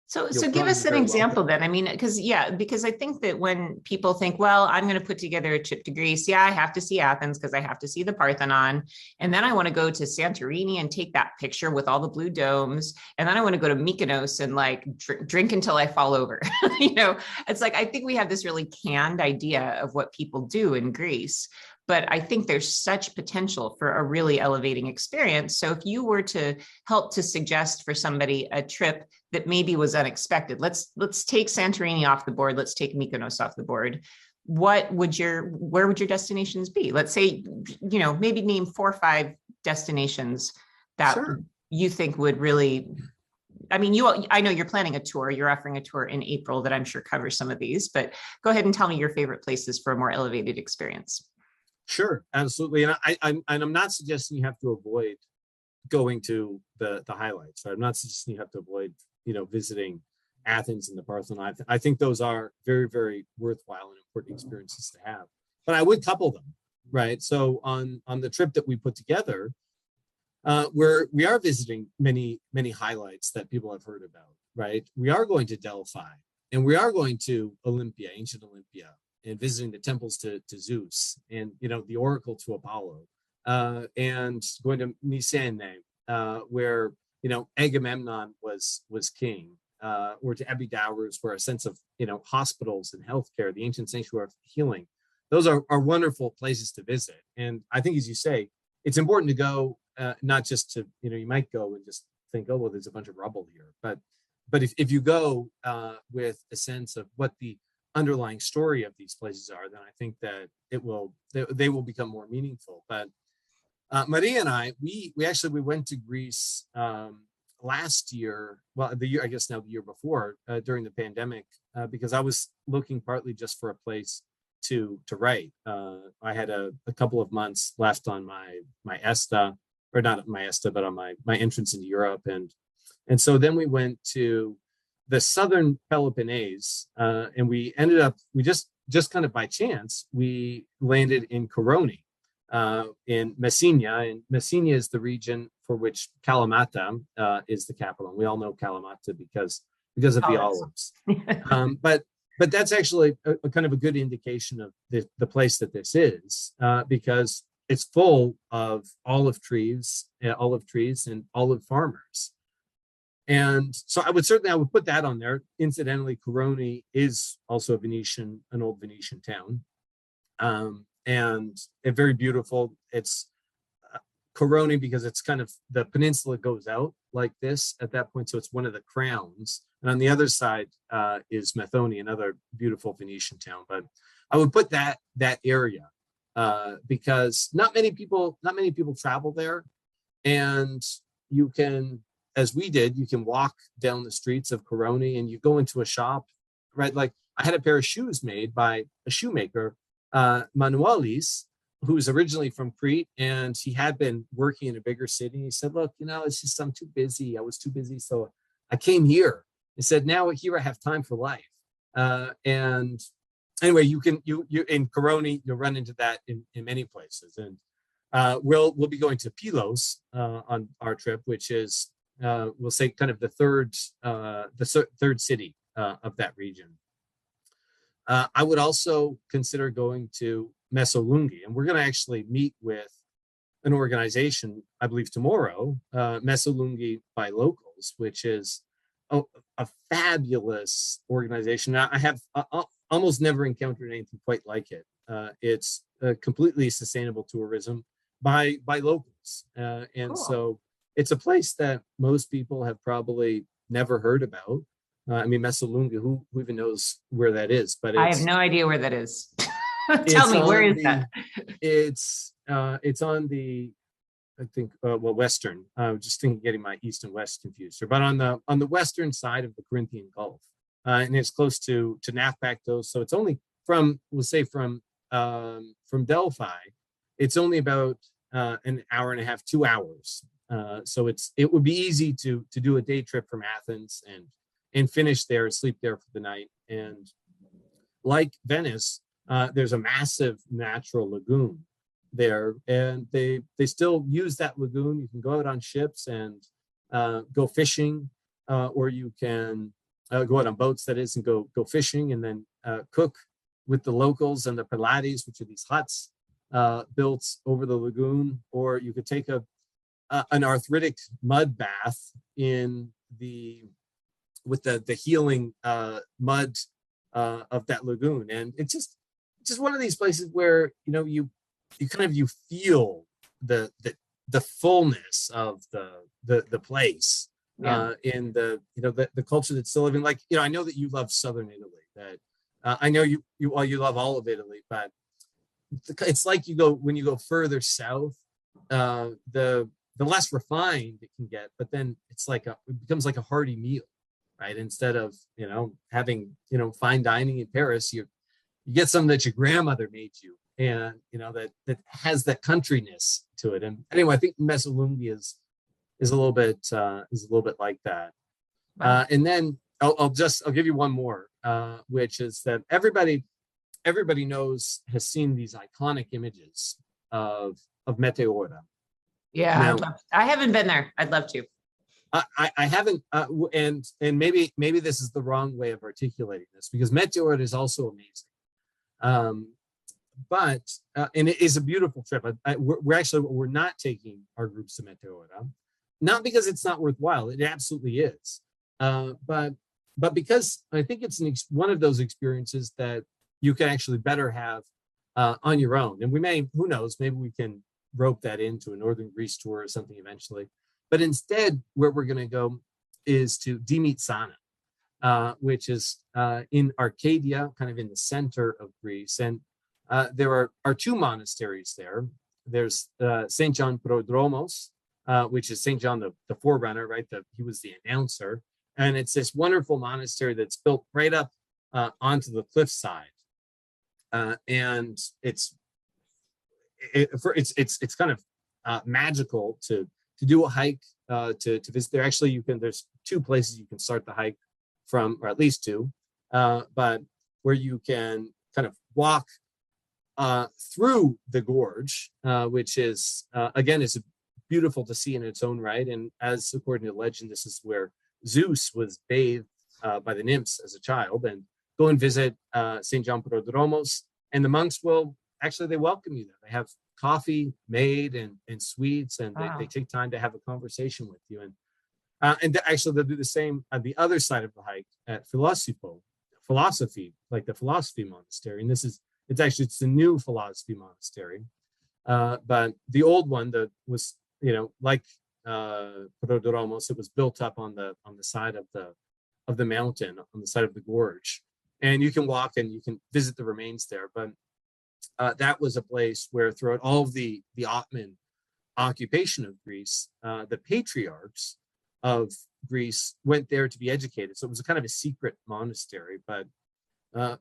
So give us an example then. I mean, because I think that when people think, well, I'm going to put together a trip to Greece, I have to see Athens because I have to see the Parthenon, and then I want to go to Santorini and take that picture with all the blue domes, and then I want to go to Mykonos and like drink until I fall over. It's like I think we have this really canned idea of what people do in Greece. But I think there's such potential for a really elevating experience. So if you were to help to suggest for somebody a trip that maybe was unexpected, let's take Santorini off the board. Let's take Mykonos off the board. Where would your destinations be? Let's say, maybe name 4 or 5 destinations that you think would really. I mean, I know you're planning a tour. You're offering a tour in April that I'm sure covers some of these. But go ahead and tell me your favorite places for a more elevated experience. Sure, absolutely. And I'm not suggesting you have to avoid going to the highlights. Right? I'm not suggesting you have to avoid, visiting Athens and the Parthenon. I think those are very, very worthwhile and important experiences to have. But I would couple them, right? So on the trip that we put together, we are visiting many highlights that people have heard about, right? We are going to Delphi, and we are going to Olympia, ancient Olympia, and visiting the temples to Zeus, and the oracle to Apollo, and going to Mycenae, where Agamemnon was king, or to Epidaurus, where a sense of hospitals and healthcare, the ancient sanctuary of healing. Those are wonderful places to visit, and I think, as you say, it's important to go, not just to you might go and just think, oh well, there's a bunch of rubble here, but if you go with a sense of what the underlying story of these places are, then I think that they will become more meaningful. But Maria and I, we went to Greece last year, well, the year, I guess now the year before, during the pandemic, because I was looking partly just for a place to write. I had a couple of months left on my ESTA, or not my ESTA, but on my entrance into Europe, and so then we went to the southern Peloponnese, and we just kind of by chance we landed in Koroni, in Messina, and Messina is the region for which Kalamata is the capital. And we all know Kalamata because of the olives. But that's actually a kind of a good indication of the place that this is, because it's full of olive trees and olive farmers. And so I would put that on there. Incidentally, Koroni is also an old Venetian town, and very beautiful. It's Koroni because it's kind of, the peninsula goes out like this at that point, so it's one of the crowns. And on the other side is Methoni, another beautiful Venetian town. But I would put that area because not many people travel there, and you can, as we did, you can walk down the streets of Koroni and you go into a shop, right? Like I had a pair of shoes made by a shoemaker, Manuelis, who's originally from Crete, and he had been working in a bigger city. He said, look, it's just, I'm too busy. I was too busy. So I came here. He said, now here I have time for life. And anyway, you in Koroni, you'll run into that in many places. And we'll be going to Pylos on our trip, which is, we'll say kind of the third city of that region. I would also consider going to Mesolungi, and we're going to actually meet with an organization, I believe tomorrow, Mesolungi by Locals, which is a fabulous organization. I have almost never encountered anything quite like it. It's completely sustainable tourism by locals, and cool. So it's a place that most people have probably never heard about. I mean, Mesolungi, who even knows where that is? But I have no idea where that is. Tell me, where is that? It's on the, I think, western. Just thinking, getting my east and west confused here, but on the western side of the Corinthian Gulf, and it's close to Naupactos. So it's only from Delphi, it's only about an hour and a half, 2 hours. So it would be easy to do a day trip from Athens and finish there, sleep there for the night. And like Venice, there's a massive natural lagoon there, and they still use that lagoon. You can go out on ships and go fishing, or you can go out on boats, that is, and go fishing, and then cook with the locals and the Pilates, which are these huts built over the lagoon. Or you could take an arthritic mud bath with the healing mud of that lagoon. And it's just one of these places where you feel the fullness of the place, in the culture that's still living. Like, I know that you love southern Italy, that I know you love all of Italy, but it's like when you go further south, the less refined it can get, but then it becomes like a hearty meal, right? Instead of having fine dining in Paris, you get something that your grandmother made you, and that has that countryness to it. And anyway, I think Mesolungi is a little bit like that. Wow. And then I'll give you one more, which is that everybody has seen these iconic images of Meteora. Yeah, now, I haven't been there. I'd love to. I haven't, and maybe this is the wrong way of articulating this, because Meteora is also amazing. But and it is a beautiful trip. We're not taking our groups to Meteora, not because it's not worthwhile. It absolutely is. But because I think it's one of those experiences that you can actually better have on your own. And we may, who knows, maybe we can rope that into a Northern Greece tour or something eventually. But instead, where we're going to go is to Dimitsana, which is in Arcadia, kind of in the center of Greece. And there are two monasteries there. There's St. John Prodromos, which is St. John the Forerunner, right? He was the announcer. And it's this wonderful monastery that's built right up onto the cliffside. And it's kind of magical to do a hike, to visit there. Actually, there's two places you can start the hike from, or at least two, but where you can kind of walk through the gorge, which is, again, is beautiful to see in its own right. And as according to legend, this is where Zeus was bathed by the nymphs as a child. And go and visit St. John Prodromos, and the monks they welcome you there. They have coffee made and sweets, and they take time to have a conversation with you. And actually they'll do the same at the other side of the hike at Philosophy, like the Philosophy Monastery. And it's the new Philosophy Monastery. But the old one that was, like Prodromos, it was built up on the side of the mountain, on the side of the gorge. And you can walk and you can visit the remains there. But that was a place where throughout all of the Ottoman occupation of Greece, the patriarchs of Greece went there to be educated. So it was a kind of a secret monastery. But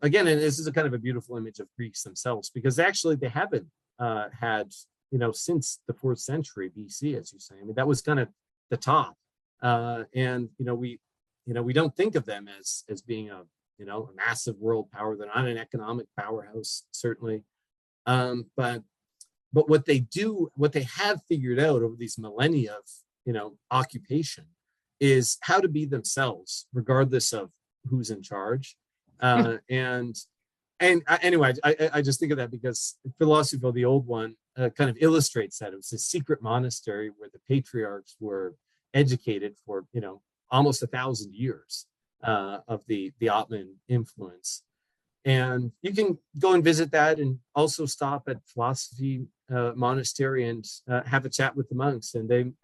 again, and this is a kind of a beautiful image of Greeks themselves, because actually they haven't had, since the 4th century BC, as you say. I mean, that was kind of the top. And we don't think of them as being a massive world power. They're not an economic powerhouse, certainly. But what they have figured out over these millennia of, occupation is how to be themselves, regardless of who's in charge. Anyway, I just think of that because Philosophy, the old one, kind of illustrates that. It was a secret monastery where the patriarchs were educated for, almost 1,000 years of the Ottoman influence. And you can go and visit that, and also stop at Philosophy Monastery and have a chat with the monks. And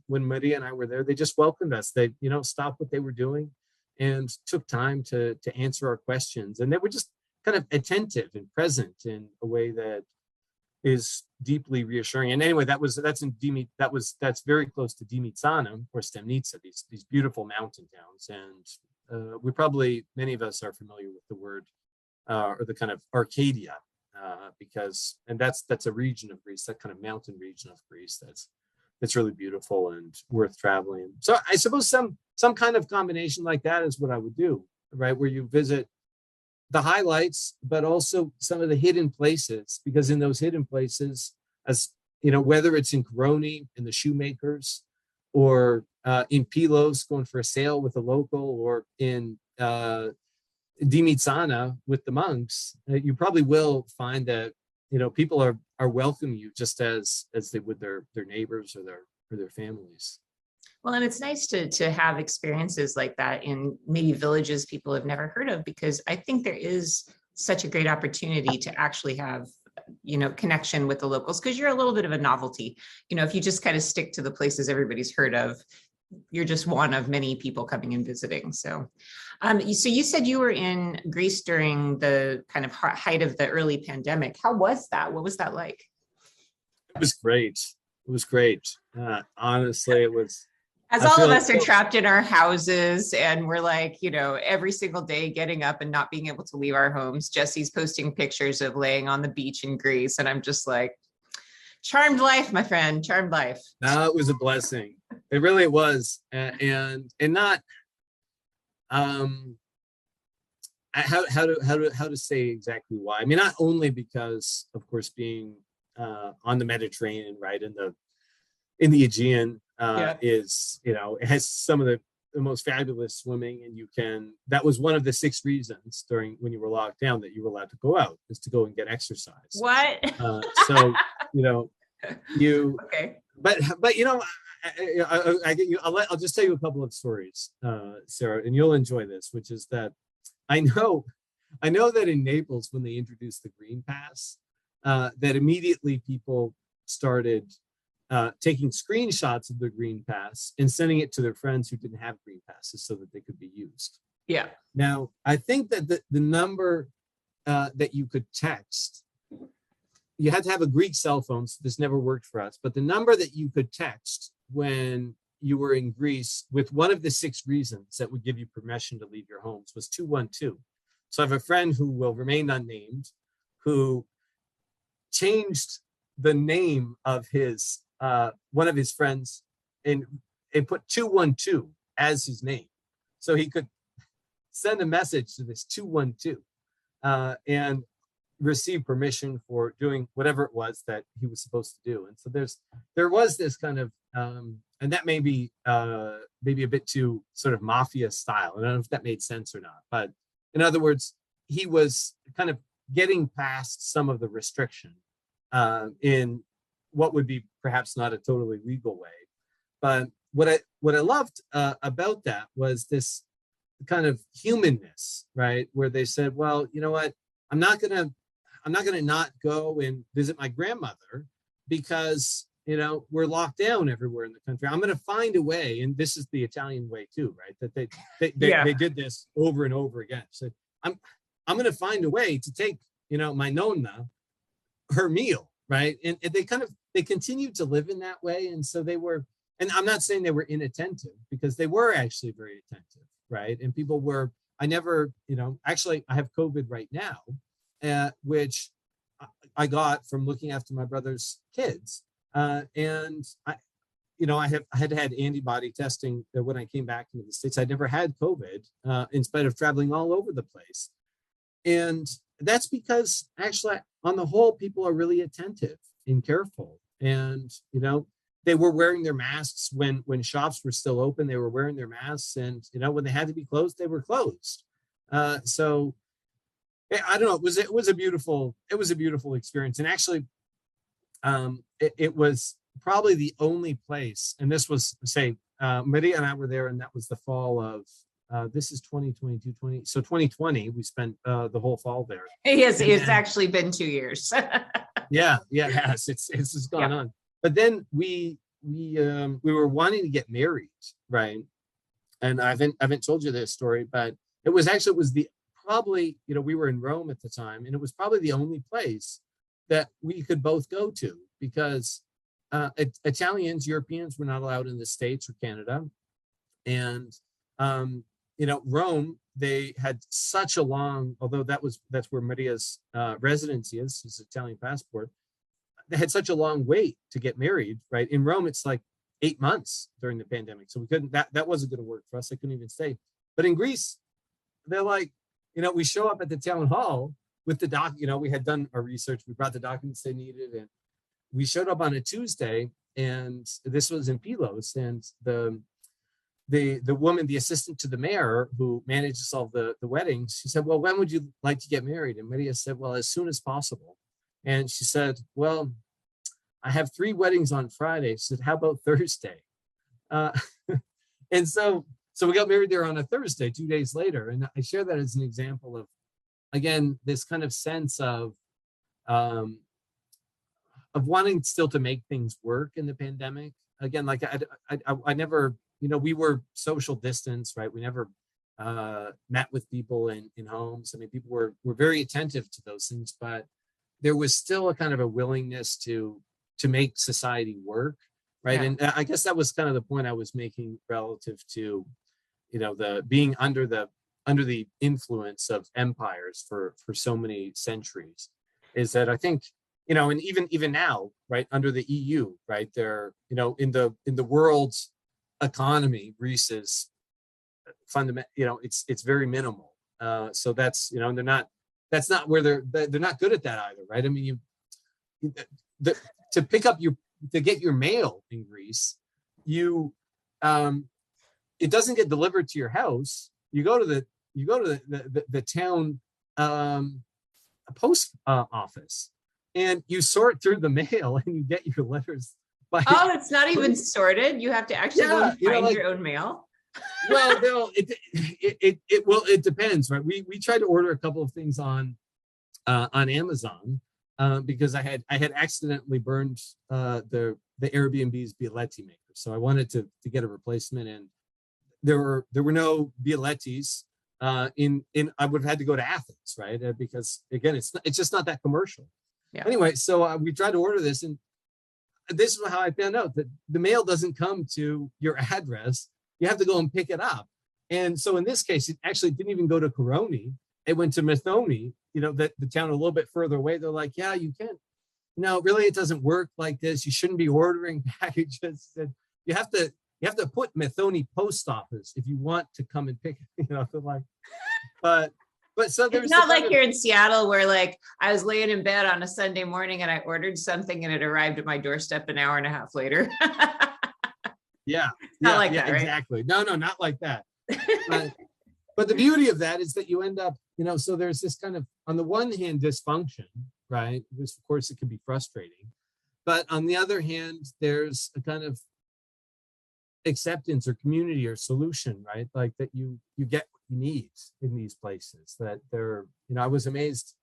when Maria and I were there, they just welcomed us. They, stopped what they were doing and took time to answer our questions. And they were just kind of attentive and present in a way that is deeply reassuring. And anyway, that's very close to Dimitsana or Stemnitsa, these beautiful mountain towns. And many of us are familiar with the word or the kind of Arcadia, because that's a region of Greece, that kind of mountain region of Greece that's really beautiful and worth traveling. So I suppose some kind of combination like that is what I would do, right? Where you visit the highlights, but also some of the hidden places, because in those hidden places, as whether it's in Coroni in the shoemakers, or in Pylos going for a sail with a local, or in Dimitsana with the monks, you probably will find that people are welcoming you just as they would their neighbors or their families. Well, and it's nice to have experiences like that in maybe villages people have never heard of, because I think there is such a great opportunity to actually have, connection with the locals, because you're a little bit of a novelty. If you just kind of stick to the places everybody's heard of, you're just one of many people coming and visiting. So you said you were in Greece during the kind of height of the early pandemic. How was that? What was that like? It was great. Honestly, it was. As all of us are trapped in our houses, and we're like, every single day getting up and not being able to leave our homes. Jesse's posting pictures of laying on the beach in Greece. And I'm just like, charmed life, my friend, charmed life. No, it was a blessing. It really was. And not, how to say exactly why. I mean, not only because, of course, being on the Mediterranean, right, in the Aegean, is, it has some of the most fabulous swimming, and that was one of the 6 reasons when you were locked down that you were allowed to go out, is to go and get exercise. What? So, you, okay. But I'll just tell you a couple of stories, Sarah, and you'll enjoy this, which is that I know that in Naples, when they introduced the Green Pass, that immediately people started taking screenshots of their Green Pass and sending it to their friends who didn't have Green Passes so that they could be used. Yeah. Now, I think that the number that you could text, you had to have a Greek cell phone, so this never worked for us, but the number that you could text when you were in Greece with one of the 6 reasons that would give you permission to leave your homes was 212. So I have a friend who will remain unnamed, who changed the name of his one of his friends and put 212 as his name, so he could send a message to this 212 and receive permission for doing whatever it was that he was supposed to do. And so there was this kind of and that may be maybe a bit too sort of mafia style. I don't know if that made sense or not, but in other words, he was kind of getting past some of the restriction in what would be perhaps not a totally legal way. But what I loved about that was this kind of humanness, right? Where they said, well, you know what, I'm not gonna not go and visit my grandmother because, you know, we're locked down everywhere in the country. I'm going to find a way, and this is the Italian way too, right? That they did this over and over again. So I'm going to find a way to take, you know, my nonna her meal, right? And they continued to live in that way, and so they were. And I'm not saying they were inattentive, because they were actually very attentive, right? And people were. I never, you know, actually I have COVID right now, which I got from looking after my brother's kids. And I, you know, I had had antibody testing when I came back into the States. I'd never had COVID, in spite of traveling all over the place. And that's because actually, on the whole, people are really attentive and careful. And, you know, they were wearing their masks when shops were still open. They were wearing their masks, and, you know, when they had to be closed, they were closed. So I don't know. It was a beautiful experience. And actually, it was probably the only place, and this was, say, Maria and I were there, and that was the fall of, this is 2022, so 2020, we spent the whole fall there. Yes, it's actually been 2 years. Yeah, it has. It's gone on. But then we were wanting to get married, right? And I haven't told you this story, but it was the probably, you know, we were in Rome at the time, and it was probably the only place that we could both go to, because Italians, Europeans were not allowed in the States or Canada. And, you know, Rome, they had such a long, although that's where Maria's residency is, his Italian passport, they had such a long wait to get married, right? In Rome, it's like 8 months during the pandemic. So we couldn't, that wasn't going to work for us. I couldn't even stay. But in Greece, they're like, you know, we show up at the town hall with the you know, we had done our research, we brought the documents they needed, and we showed up on a Tuesday, and this was in Pylos, and the woman, the assistant to the mayor who manages all the weddings, she said, well, when would you like to get married? And Maria said, well, as soon as possible. And she said, well, I have 3 weddings on Friday. She said, how about Thursday? And so we got married there on a Thursday, 2 days later. And I share that as an example of, again, this kind of sense of wanting still to make things work in the pandemic. Again, like I never, you know, we were social distance, right? We never met with people in homes. I mean, people were very attentive to those things, but there was still a kind of a willingness to make society work, right? Yeah. And I guess that was kind of the point I was making relative to, you know, the being under the influence of empires for so many centuries, is that I think, you know, and even now, right, under the EU, right, they're, you know, in the world's economy, Greece is fundamental, you know, it's very minimal. So that's, you know, and that's not where they're not good at that either, right? I mean, to get your mail in Greece, it doesn't get delivered to your house. You go to the town post office, and you sort through the mail, and you get your letters. It's not even sorted. You have to actually go and find your own mail. Well, no, it depends, right? We tried to order a couple of things on Amazon because I had accidentally burned the Airbnb's Bialetti maker, so I wanted to get a replacement, and there were no Bialettis in I would have had to go to Athens, right? Because again, it's just not that commercial. Yeah. Anyway, so we tried to order this, and this is how I found out that the mail doesn't come to your address. You have to go and pick it up. And so in this case, it actually didn't even go to Koroni. It went to Methoni, the town a little bit further away. They're like, yeah, you can. No, really, it doesn't work like this. You shouldn't be ordering packages. And you have to put Methoni post office if you want to come and pick it. Like, but so there's it's not like here in Seattle where like I was laying in bed on a Sunday morning and I ordered something and it arrived at my doorstep an hour and a half later. Not like that, right? Exactly. No, not like that. But the beauty of that is that you end up, so there's this kind of, on the one hand, dysfunction, right? Because of course it can be frustrating. But on the other hand, there's a kind of acceptance or community or solution, right? Like that you get what you need in these places. That they're, I was amazed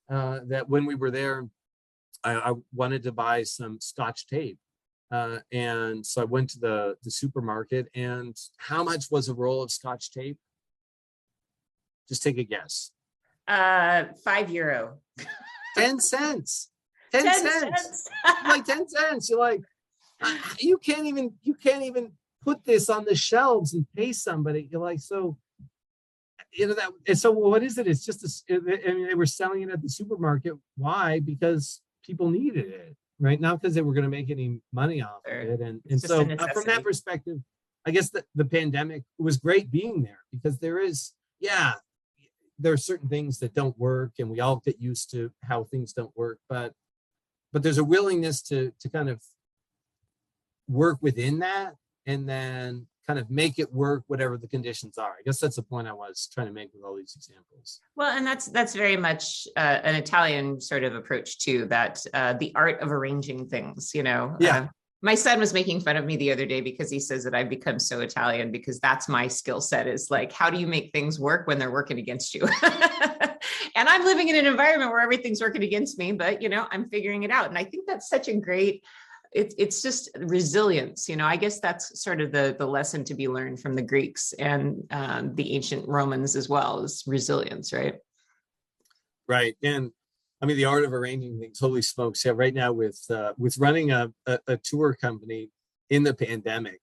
that when we were there, I wanted to buy some Scotch tape. And so I went to the supermarket, and how much was a roll of Scotch tape? Just take a guess. €5. 10 cents. 10 cents. Like 10 cents. You're like, you can't even put this on the shelves and pay somebody. You're like, so, that. And so what is it? It's just, they were selling it at the supermarket. Why? Because people needed it. Right, not because they were going to make any money off of it, and so from that perspective, I guess the pandemic was great being there, because there are certain things that don't work, and we all get used to how things don't work, but there's a willingness to kind of work within that, and then kind of make it work whatever the conditions are. I guess that's the point I was trying to make with all these examples. Well, and that's very much an Italian sort of approach too, that the art of arranging things, Yeah. My son was making fun of me the other day because he says that I've become so Italian, because that's my skill set, is like, how do you make things work when they're working against you? And I'm living in an environment where everything's working against me, but, I'm figuring it out. And I think that's such a great, it's just resilience. I guess that's sort of the lesson to be learned from the Greeks and the ancient Romans as well, is resilience, right? Right. And I mean, the art of arranging things, holy smokes. Yeah. Right now with running a tour company in the pandemic,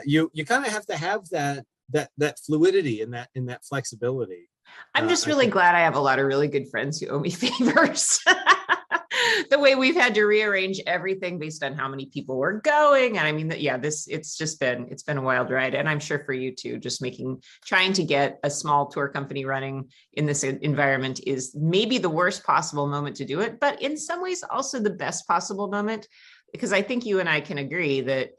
you kind of have to have that fluidity and that flexibility. I'm just really glad I have a lot of really good friends who owe me favors. The way we've had to rearrange everything based on how many people were going. And I mean, it's been a wild ride. And I'm sure for you too, just trying to get a small tour company running in this environment is maybe the worst possible moment to do it, but in some ways also the best possible moment, because I think you and I can agree that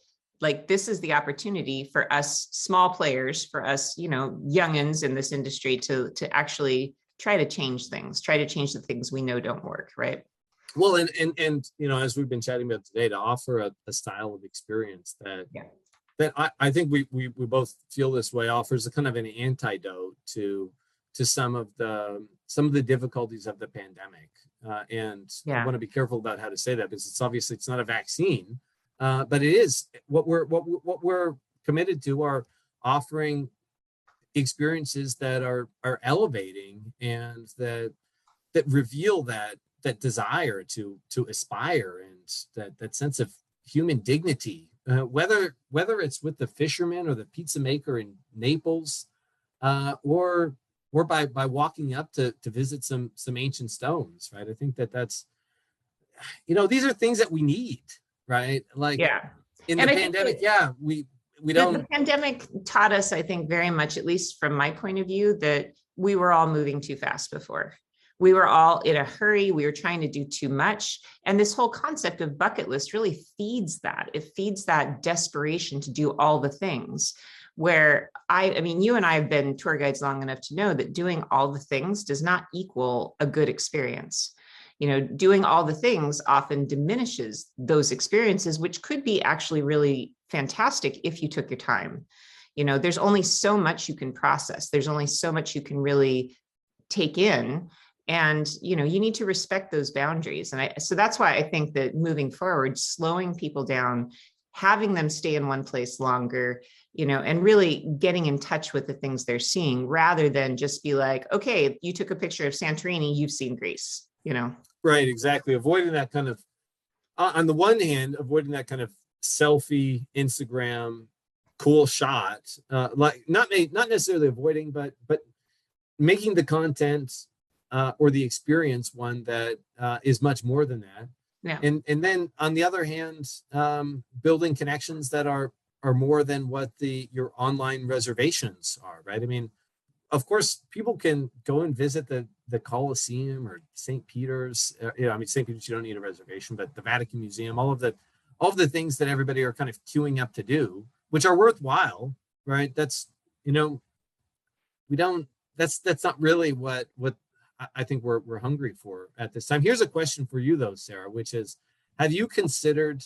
like, this is the opportunity for us small players, for us, youngins in this industry to actually try to change the things we know don't work. Right. Well, and as we've been chatting about today, to offer a style of experience that I think we both feel this way, offers a kind of an antidote to some of the difficulties of the pandemic. And I want to be careful about how to say that, because it's not a vaccine, but it is what we're committed to, are offering experiences that are elevating, and that reveal that desire to aspire, and that sense of human dignity, whether it's with the fisherman or the pizza maker in Naples, or by walking up to visit some ancient stones, right? I think that's, these are things that we need, right? Like in the pandemic, we don't. The pandemic taught us, I think, very much, at least from my point of view, that we were all moving too fast before. We were all in a hurry. We were trying to do too much. And this whole concept of bucket list really feeds that. It feeds that desperation to do all the things, where I mean, you and I have been tour guides long enough to know that doing all the things does not equal a good experience. Doing all the things often diminishes those experiences, which could be actually really fantastic if you took your time. There's only so much you can process. There's only so much you can really take in. And, you need to respect those boundaries. And so that's why I think that moving forward, slowing people down, having them stay in one place longer, and really getting in touch with the things they're seeing, rather than just be like, okay, you took a picture of Santorini, you've seen Greece, Right, exactly. Avoiding that kind of on the one hand, avoiding that kind of selfie, Instagram, cool shot, like not necessarily avoiding, but making the content or the experience one that is much more than that. Yeah. And then on the other hand, building connections that are more than what your online reservations are, right? I mean, of course, people can go and visit the Colosseum or St. Peter's. I mean, St. Peter's, you don't need a reservation, but the Vatican Museum, all of the things that everybody are kind of queuing up to do, which are worthwhile, right? That's, we don't. That's not really what I think we're hungry for at this time. Here's a question for you though, Sarah, which is, have you considered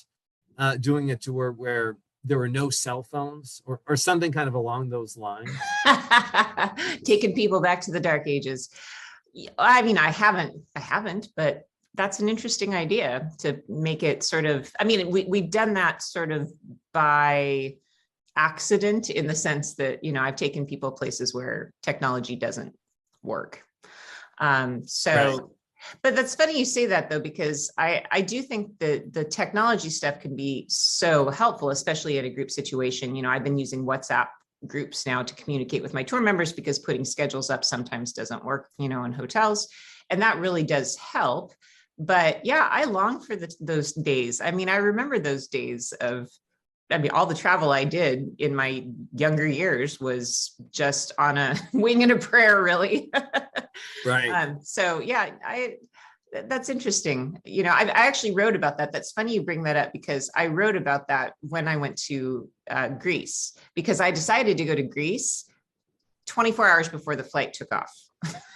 doing a tour where there were no cell phones or something kind of along those lines? Taking people back to the dark ages. I mean, I haven't, but that's an interesting idea to make it sort of, I mean, we've done that sort of by accident in the sense that, I've taken people places where technology doesn't work. Right. But that's funny you say that though, because I do think that the technology stuff can be so helpful, especially in a group situation. I've been using WhatsApp groups now to communicate with my tour members because putting schedules up sometimes doesn't work, in hotels. And that really does help. But yeah, I long for those days. I mean, I remember those days all the travel I did in my younger years was just on a wing and a prayer, really. Right. So yeah, that's interesting. I actually wrote about that. That's funny you bring that up because I wrote about that when I went to Greece, because I decided to go to Greece 24 hours before the flight took off.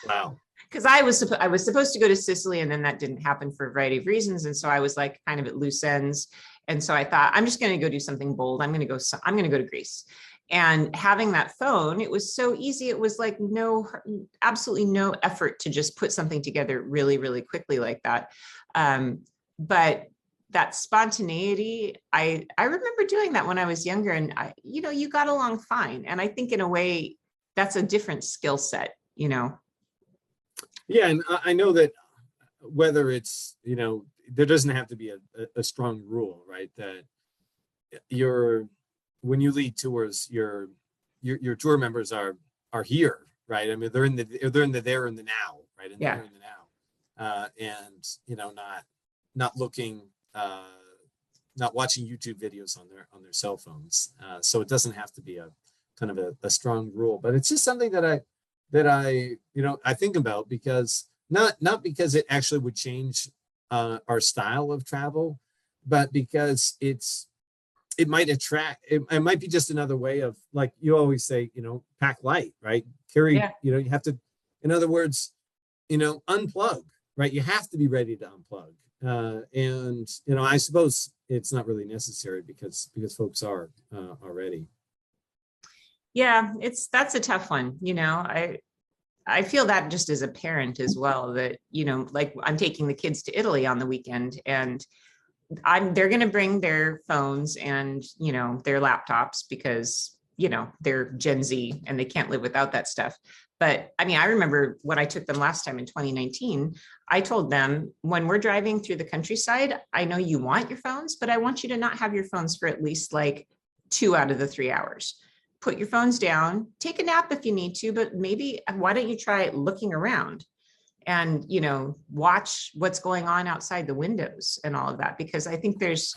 Wow. Because I was supposed to go to Sicily, and then that didn't happen for a variety of reasons. And so I was like kind of at loose ends. And so I thought, I'm just going to go do something bold. I'm going to go to Greece. And having that phone, it was so easy. It was like absolutely no effort to just put something together really, really quickly like that. But that spontaneity, I remember doing that when I was younger, and you got along fine. And I think in a way that's a different skill set, Yeah. And I know that whether it's, there doesn't have to be a strong rule, right? That when you lead tours, your tour members are here, right? I mean, they're in the there and the now, right? And yeah. there and the now, and not looking, not watching YouTube videos on their cell phones. So it doesn't have to be a kind of a strong rule, but it's just something that I think about, because not because it actually would change our style of travel, but because it might attract, it might be just another way of, like you always say, pack light, right? Carry, you have to, in other words, unplug, right? You have to be ready to unplug. And, I suppose it's not really necessary because folks are already. Yeah, that's a tough one. I feel that just as a parent as well, that, like I'm taking the kids to Italy on the weekend, and they're going to bring their phones and, their laptops because, they're Gen Z and they can't live without that stuff. But I mean, I remember when I took them last time in 2019, I told them, when we're driving through the countryside, I know you want your phones, but I want you to not have your phones for at least like 2 out of the 3 hours. Put your phones down, take a nap if you need to, but maybe why don't you try looking around and, watch what's going on outside the windows and all of that, because I think there's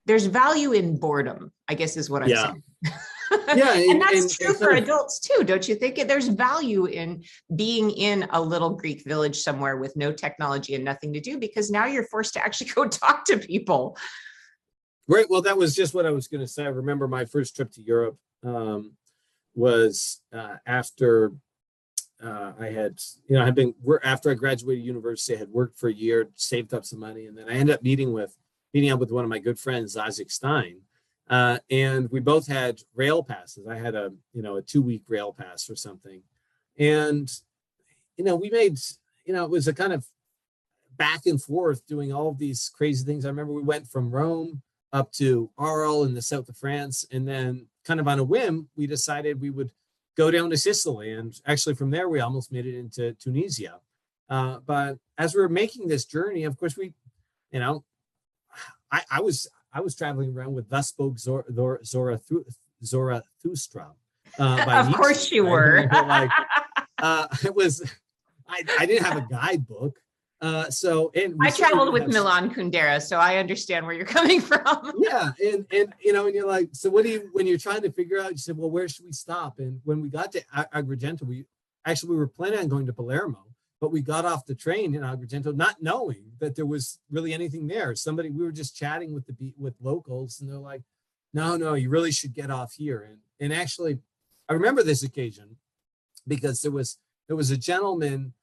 value in boredom, I guess is what I'm saying. Yeah. And that's true for adults too, don't you think? There's value in being in a little Greek village somewhere with no technology and nothing to do, because now you're forced to actually go talk to people. Right. Well, that was just what I was going to say. I remember my first trip to Europe was after after I graduated university, I had worked for a year, saved up some money, and then I ended up meeting up with one of my good friends, Isaac Stein, and we both had rail passes. I had a 2-week rail pass or something, and we made it was a kind of back and forth doing all of these crazy things. I remember we went from Rome up to Arles in the south of France, and then kind of on a whim, we decided we would go down to Sicily. And actually from there, we almost made it into Tunisia. But as we were making this journey, of course, I was traveling around with Thus Spoke Zarathustra by Of Nietzsche, course you right? were. Like it was. I didn't have a guidebook, so and we I certainly traveled didn't with have. Milan Kundera, so I understand where you're coming from. Yeah, and you know, and you're like, so what do you when you're trying to figure out? You said, well, where should we stop? And when we got to Agrigento, we were planning on going to Palermo, but we got off the train in Agrigento, not knowing that there was really anything there. We were just chatting with locals, and they're like, no, you really should get off here. And actually, I remember this occasion because there was a gentleman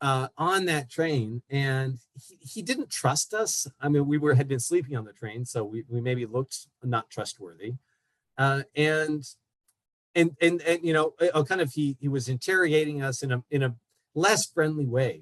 on that train, and he didn't trust us. I mean, had been sleeping on the train, so we maybe looked not trustworthy, and you know, kind of he was interrogating us in a less friendly way,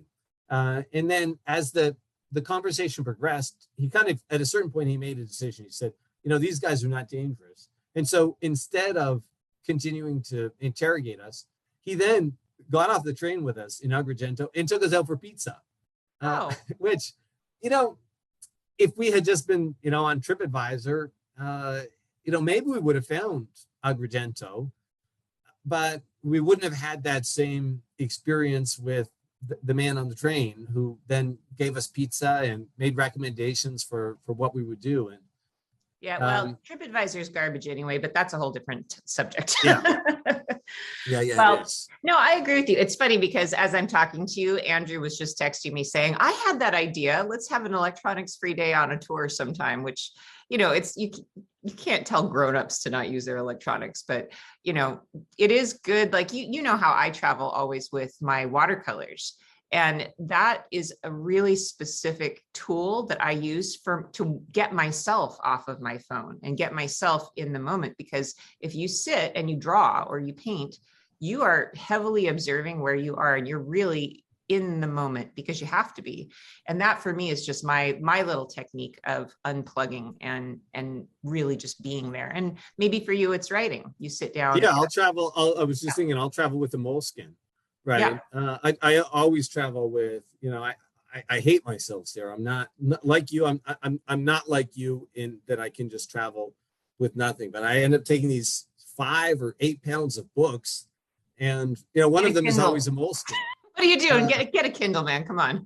and then as the conversation progressed, he kind of at a certain point he made a decision. He said, you know, these guys are not dangerous, and so instead of continuing to interrogate us, he then got off the train with us in Agrigento and took us out for pizza. Which, you know, if we had just been, you know, on TripAdvisor, you know, maybe we would have found Agrigento, but we wouldn't have had that same experience with the man on the train who then gave us pizza and made recommendations for what we would do. And yeah, well, TripAdvisor is garbage anyway, but that's a whole different subject. Yeah. Yeah. Well, no, I agree with you. It's funny because as I'm talking to you, Andrew was just texting me saying, I had that idea. Let's have an electronics free day on a tour sometime, which, you know, it's, you can't tell grownups to not use their electronics, but, you know, it is good. Like, you know how I travel always with my watercolors. And that is a really specific tool that I use to get myself off of my phone and get myself in the moment. Because if you sit and you draw or you paint, you are heavily observing where you are and you're really in the moment because you have to be. And that for me is just my little technique of unplugging and really just being there. And maybe for you, it's writing. You sit down. Yeah, I'll travel. I was just thinking I'll travel with a moleskin. Right. Yeah. I always travel with, you know, I hate myself, Sarah. I'm not like you. I'm not like you in that I can just travel with nothing, but I end up taking these 5 or 8 pounds of books. And, you know, one of them is always a moleskin. What are you doing? Get a Kindle, man. Come on.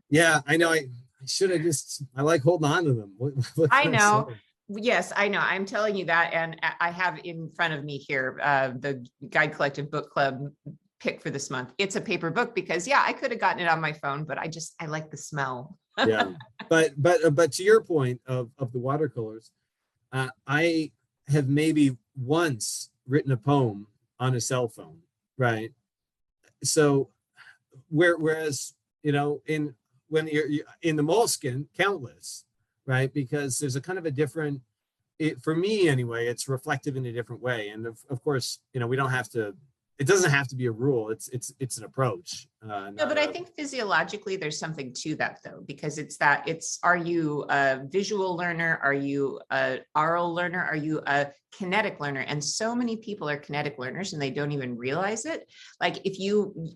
Yeah, I know. I should have I like holding on to them. What I know. Yes, I know. I'm telling you that. And I have in front of me here, the Guide Collective Book Club pick for this month. It's a paper book because I could have gotten it on my phone, but I like the smell. Yeah. But to your point of the watercolors, I have maybe once written a poem on a cell phone, right? So whereas, you know, when you're in the moleskin, countless, right? Because there's a kind of a different, for me anyway, it's reflective in a different way. And of course, you know, it doesn't have to be a rule. It's an approach. No, but I think physiologically there's something to that though, because are you a visual learner? Are you a oral learner? Are you a kinetic learner? And so many people are kinetic learners and they don't even realize it. Like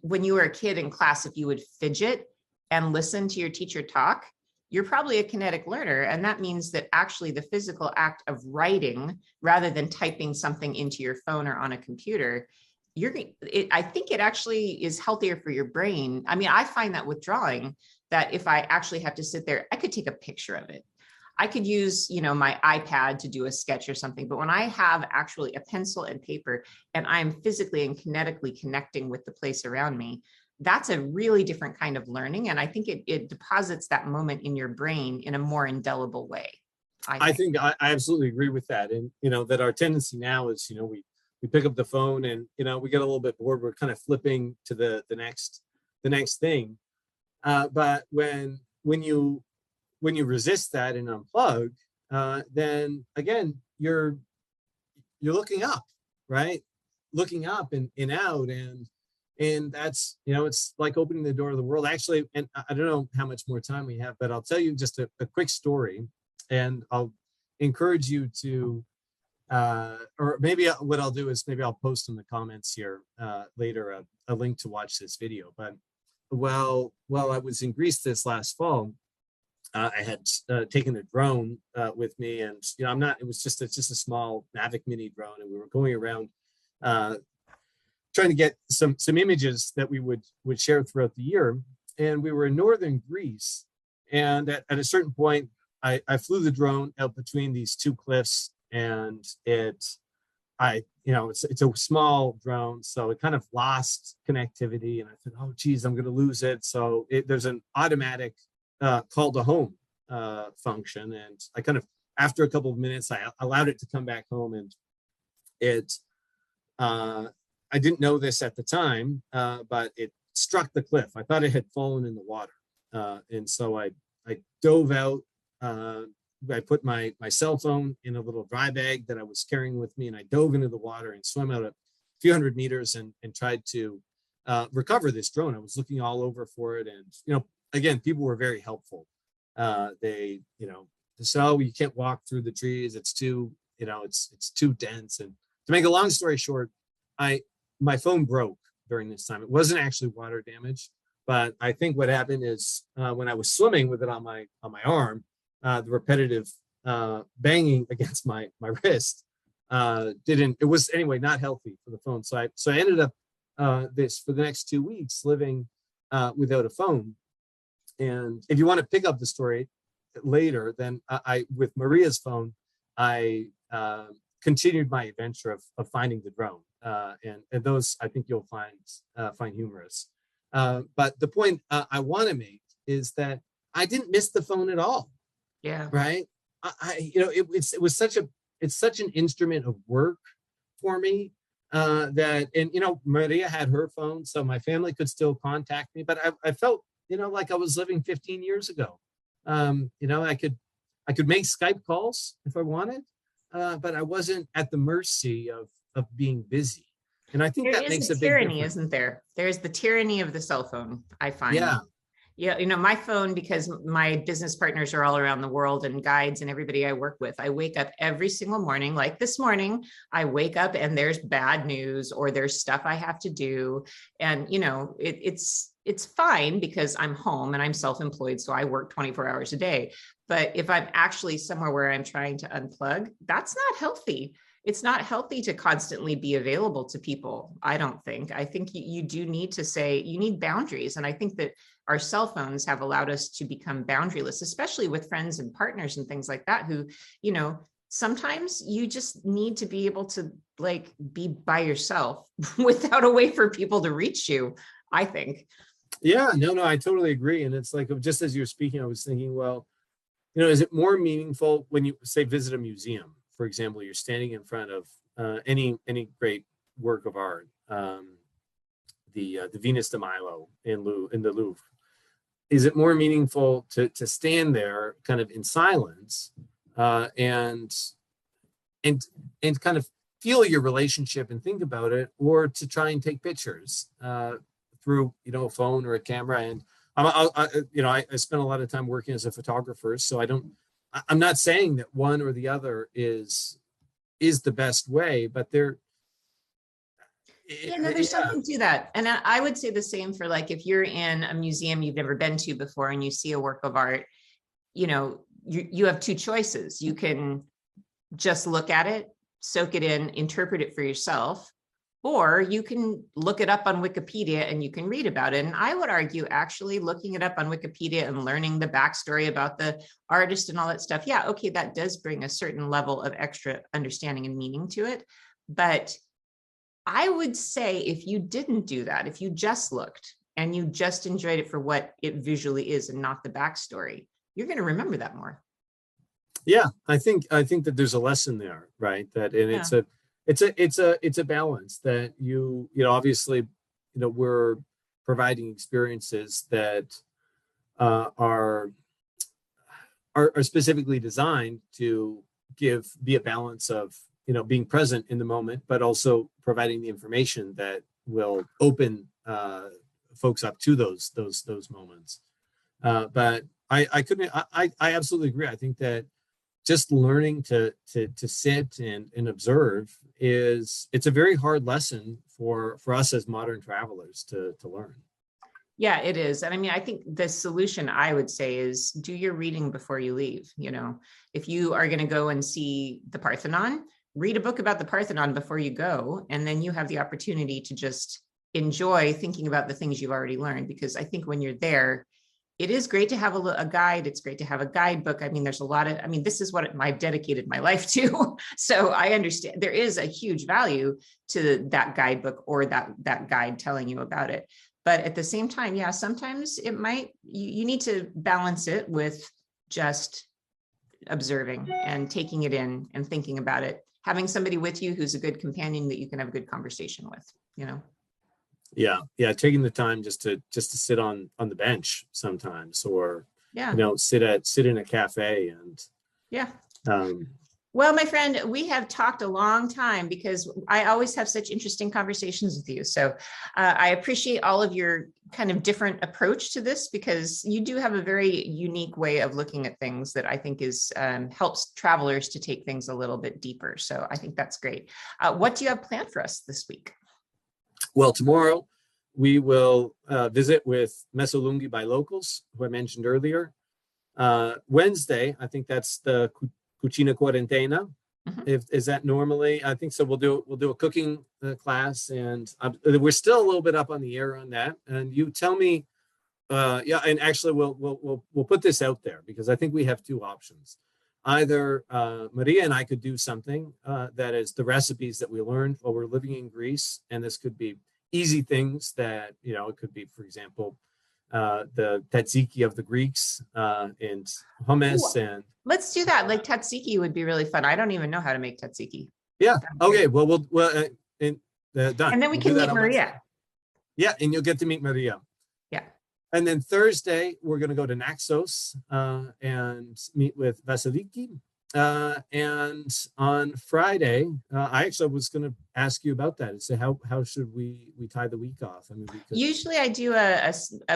when you were a kid in class, if you would fidget and listen to your teacher talk, you're probably a kinetic learner. And that means that actually the physical act of writing rather than typing something into your phone or on a computer, I think it actually is healthier for your brain. I mean, I find that with drawing, that if I actually have to sit there, I could take a picture of it. I could use, you know, my iPad to do a sketch or something. But when I have actually a pencil and paper and I'm physically and kinetically connecting with the place around me, that's a really different kind of learning. And I think it deposits that moment in your brain in a more indelible way. I think I absolutely agree with that. And, you know, that our tendency now is, you know, we pick up the phone and, you know, we get a little bit bored. We're kind of flipping to the next thing. But when you resist that and unplug, then again, you're looking up, right? Looking up and out. And that's, you know, it's like opening the door of the world actually. And I don't know how much more time we have, but I'll tell you just a quick story and I'll encourage you to, or maybe what I'll do is maybe I'll post in the comments here later a link to watch this video. But while I was in Greece this last fall, I had taken a drone with me, and it was just it's just a small Mavic Mini drone, and we were going around trying to get some images that we would share throughout the year. And we were in northern Greece, and at a certain point, I flew the drone out between these two cliffs, and it's a small drone, so it kind of lost connectivity, and I thought, oh geez, I'm going to lose it. So there's an automatic call to home function, and I kind of, after a couple of minutes, I allowed it to come back home, and it I didn't know this at the time, but it struck the cliff. I thought it had fallen in the water, and so I dove out. I put my cell phone in a little dry bag that I was carrying with me, and I dove into the water and swam out a few hundred meters and tried to recover this drone. I was looking all over for it, and again, people were very helpful. They said, "Oh, you can't walk through the trees. It's too it's too dense." And to make a long story short, my phone broke during this time. It wasn't actually water damage, but I think what happened is when I was swimming with it on my arm, the repetitive banging against my wrist it was anyway not healthy for the phone. So I ended up this for the next 2 weeks living without a phone. And if you want to pick up the story later, then I with Maria's phone, I continued my adventure of finding the drone, and those I think you'll find humorous. But the point I want to make is that I didn't miss the phone at all. Yeah. Right. It's such an instrument of work for me that, and Maria had her phone, so my family could still contact me, but I felt like I was living 15 years ago. I could make Skype calls if I wanted, but I wasn't at the mercy of being busy. And I think there that is makes a a big tyranny, difference. isn't there? There's the tyranny of the cell phone, I find. Yeah. My phone, because my business partners are all around the world and guides and everybody I work with, I wake up every single morning. Like this morning, I wake up and there's bad news or there's stuff I have to do. And, it's fine because I'm home and I'm self-employed. So I work 24 hours a day. But if I'm actually somewhere where I'm trying to unplug, that's not healthy. It's not healthy to constantly be available to people. I don't think. I think you do need to say you need boundaries. And I think that our cell phones have allowed us to become boundaryless, especially with friends and partners and things like that, who, sometimes you just need to be able to be by yourself without a way for people to reach you, I think. Yeah, no, I totally agree. And it's like, just as you're speaking, I was thinking, well, is it more meaningful when you say visit a museum, for example, you're standing in front of any great work of art, the Venus de Milo in the Louvre. Is it more meaningful to stand there kind of in silence and kind of feel your relationship and think about it, or to try and take pictures through a phone or a camera? And I spent a lot of time working as a photographer, so I'm not saying that one or the other is the best way, but there's something to that. And I would say the same for if you're in a museum you've never been to before and you see a work of art, you have two choices. You can just look at it, soak it in, interpret it for yourself, or you can look it up on Wikipedia and you can read about it. And I would argue actually looking it up on Wikipedia and learning the backstory about the artist and all that stuff. Yeah, okay, that does bring a certain level of extra understanding and meaning to it. But I would say if you didn't do that, if you just looked and you just enjoyed it for what it visually is and not the backstory, you're going to remember that more. Yeah, I think that there's a lesson there, right? It's a balance that obviously we're providing experiences that are specifically designed to be a balance of being present in the moment, but also providing the information that will open folks up to those moments. But I absolutely agree. I think that just learning to sit and observe it's a very hard lesson for us as modern travelers to learn. Yeah, it is. And I mean, I think the solution I would say is do your reading before you leave. You know, if you are going to go and see the Parthenon, read a book about the Parthenon before you go. And then you have the opportunity to just enjoy thinking about the things you've already learned. Because I think when you're there, it is great to have a guide. It's great to have a guidebook. I mean, there's a lot of, I mean, this is what I've dedicated my life to. So I understand there is a huge value to that guidebook or that guide telling you about it. But at the same time, yeah, sometimes it might, you need to balance it with just observing and taking it in and thinking about it. Having somebody with you who's a good companion that you can have a good conversation with, you know? Yeah. Taking the time just to sit on the bench sometimes, or, yeah, you know, sit in a cafe and, yeah. um, Well, my friend, we have talked a long time because I always have such interesting conversations with you. So I appreciate all of your kind of different approach to this, because you do have a very unique way of looking at things that I think is helps travelers to take things a little bit deeper. So I think that's great. What do you have planned for us this week? Well, tomorrow we will visit with Mesolungi by locals, who I mentioned earlier. Wednesday, I think that's the Cucina Quarantena. Is that normally? I think so. We'll do a cooking class, and we're still a little bit up on the air on that. And you tell me, yeah. And actually, we'll put this out there, because I think we have two options. Either Maria and I could do something that is the recipes that we learned while we're living in Greece, and this could be easy things that, you know, it could be, for example, the tzatziki of the Greeks and hummus. Ooh, and let's do that. Like tzatziki would be really fun. I don't even know how to make tzatziki. Yeah. Okay. Well, done. And then we We'll can do that meet on Maria. Wednesday. Yeah, and you'll get to meet Maria. Yeah. And then Thursday we're going to go to Naxos and meet with Vasiliki. And on Friday, I actually was going to ask you about that and say how should we tie the week off? I mean, Usually I do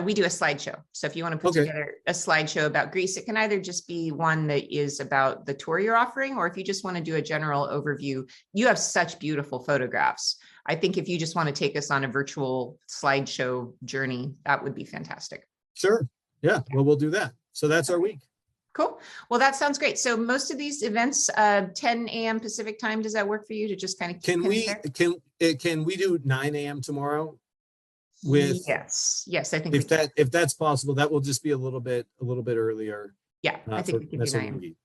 we do a slideshow. So if you want to put together a slideshow about Greece, it can either just be one that is about the tour you're offering, or if you just want to do a general overview. You have such beautiful photographs. I think if you just want to take us on a virtual slideshow journey, that would be fantastic. Sure. Yeah. Well, we'll do that. So that's our week. Cool. Well, that sounds great. So most of these events, 10 a.m. Pacific time, does that work for you to just kind of keep can we do 9 a.m. tomorrow? Yes, I think if that's possible, that will just be a little bit earlier. Yeah, I think we can do 9 a.m.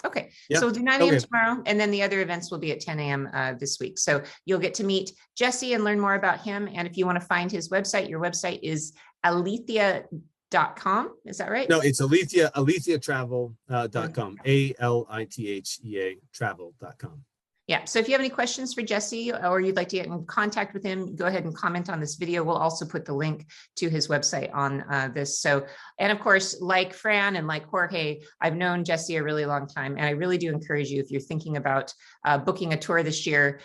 Okay, so we'll do 9 a.m. tomorrow, and then the other events will be at 10 a.m. This week. So you'll get to meet Jesse and learn more about him. And if you want to find his website, your website is alithea.com. Is that right? No, it's Alithea Travel.com. ALITHEA travel.com. Yeah. So if you have any questions for Jesse, or you'd like to get in contact with him, go ahead and comment on this video. We'll also put the link to his website on this. So, and of course, like Fran and like Jorge, I've known Jesse a really long time. And I really do encourage you, if you're thinking about booking a tour this year,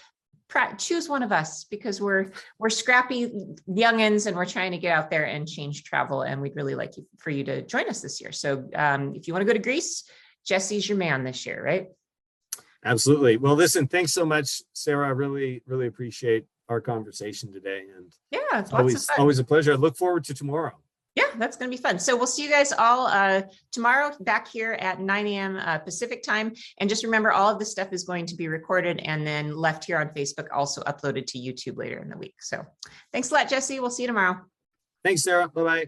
choose one of us, because we're scrappy youngins and we're trying to get out there and change travel. And we'd really like for you to join us this year. So if you want to go to Greece, Jesse's your man this year, right? Absolutely. Well, listen, thanks so much, Sarah. I really, really appreciate our conversation today. And yeah, it's always a pleasure. I look forward to tomorrow. Yeah, that's going to be fun. So we'll see you guys all tomorrow back here at 9 a.m. Pacific time. And just remember, all of this stuff is going to be recorded and then left here on Facebook, also uploaded to YouTube later in the week. So thanks a lot, Jesse. We'll see you tomorrow. Thanks, Sarah. Bye-bye.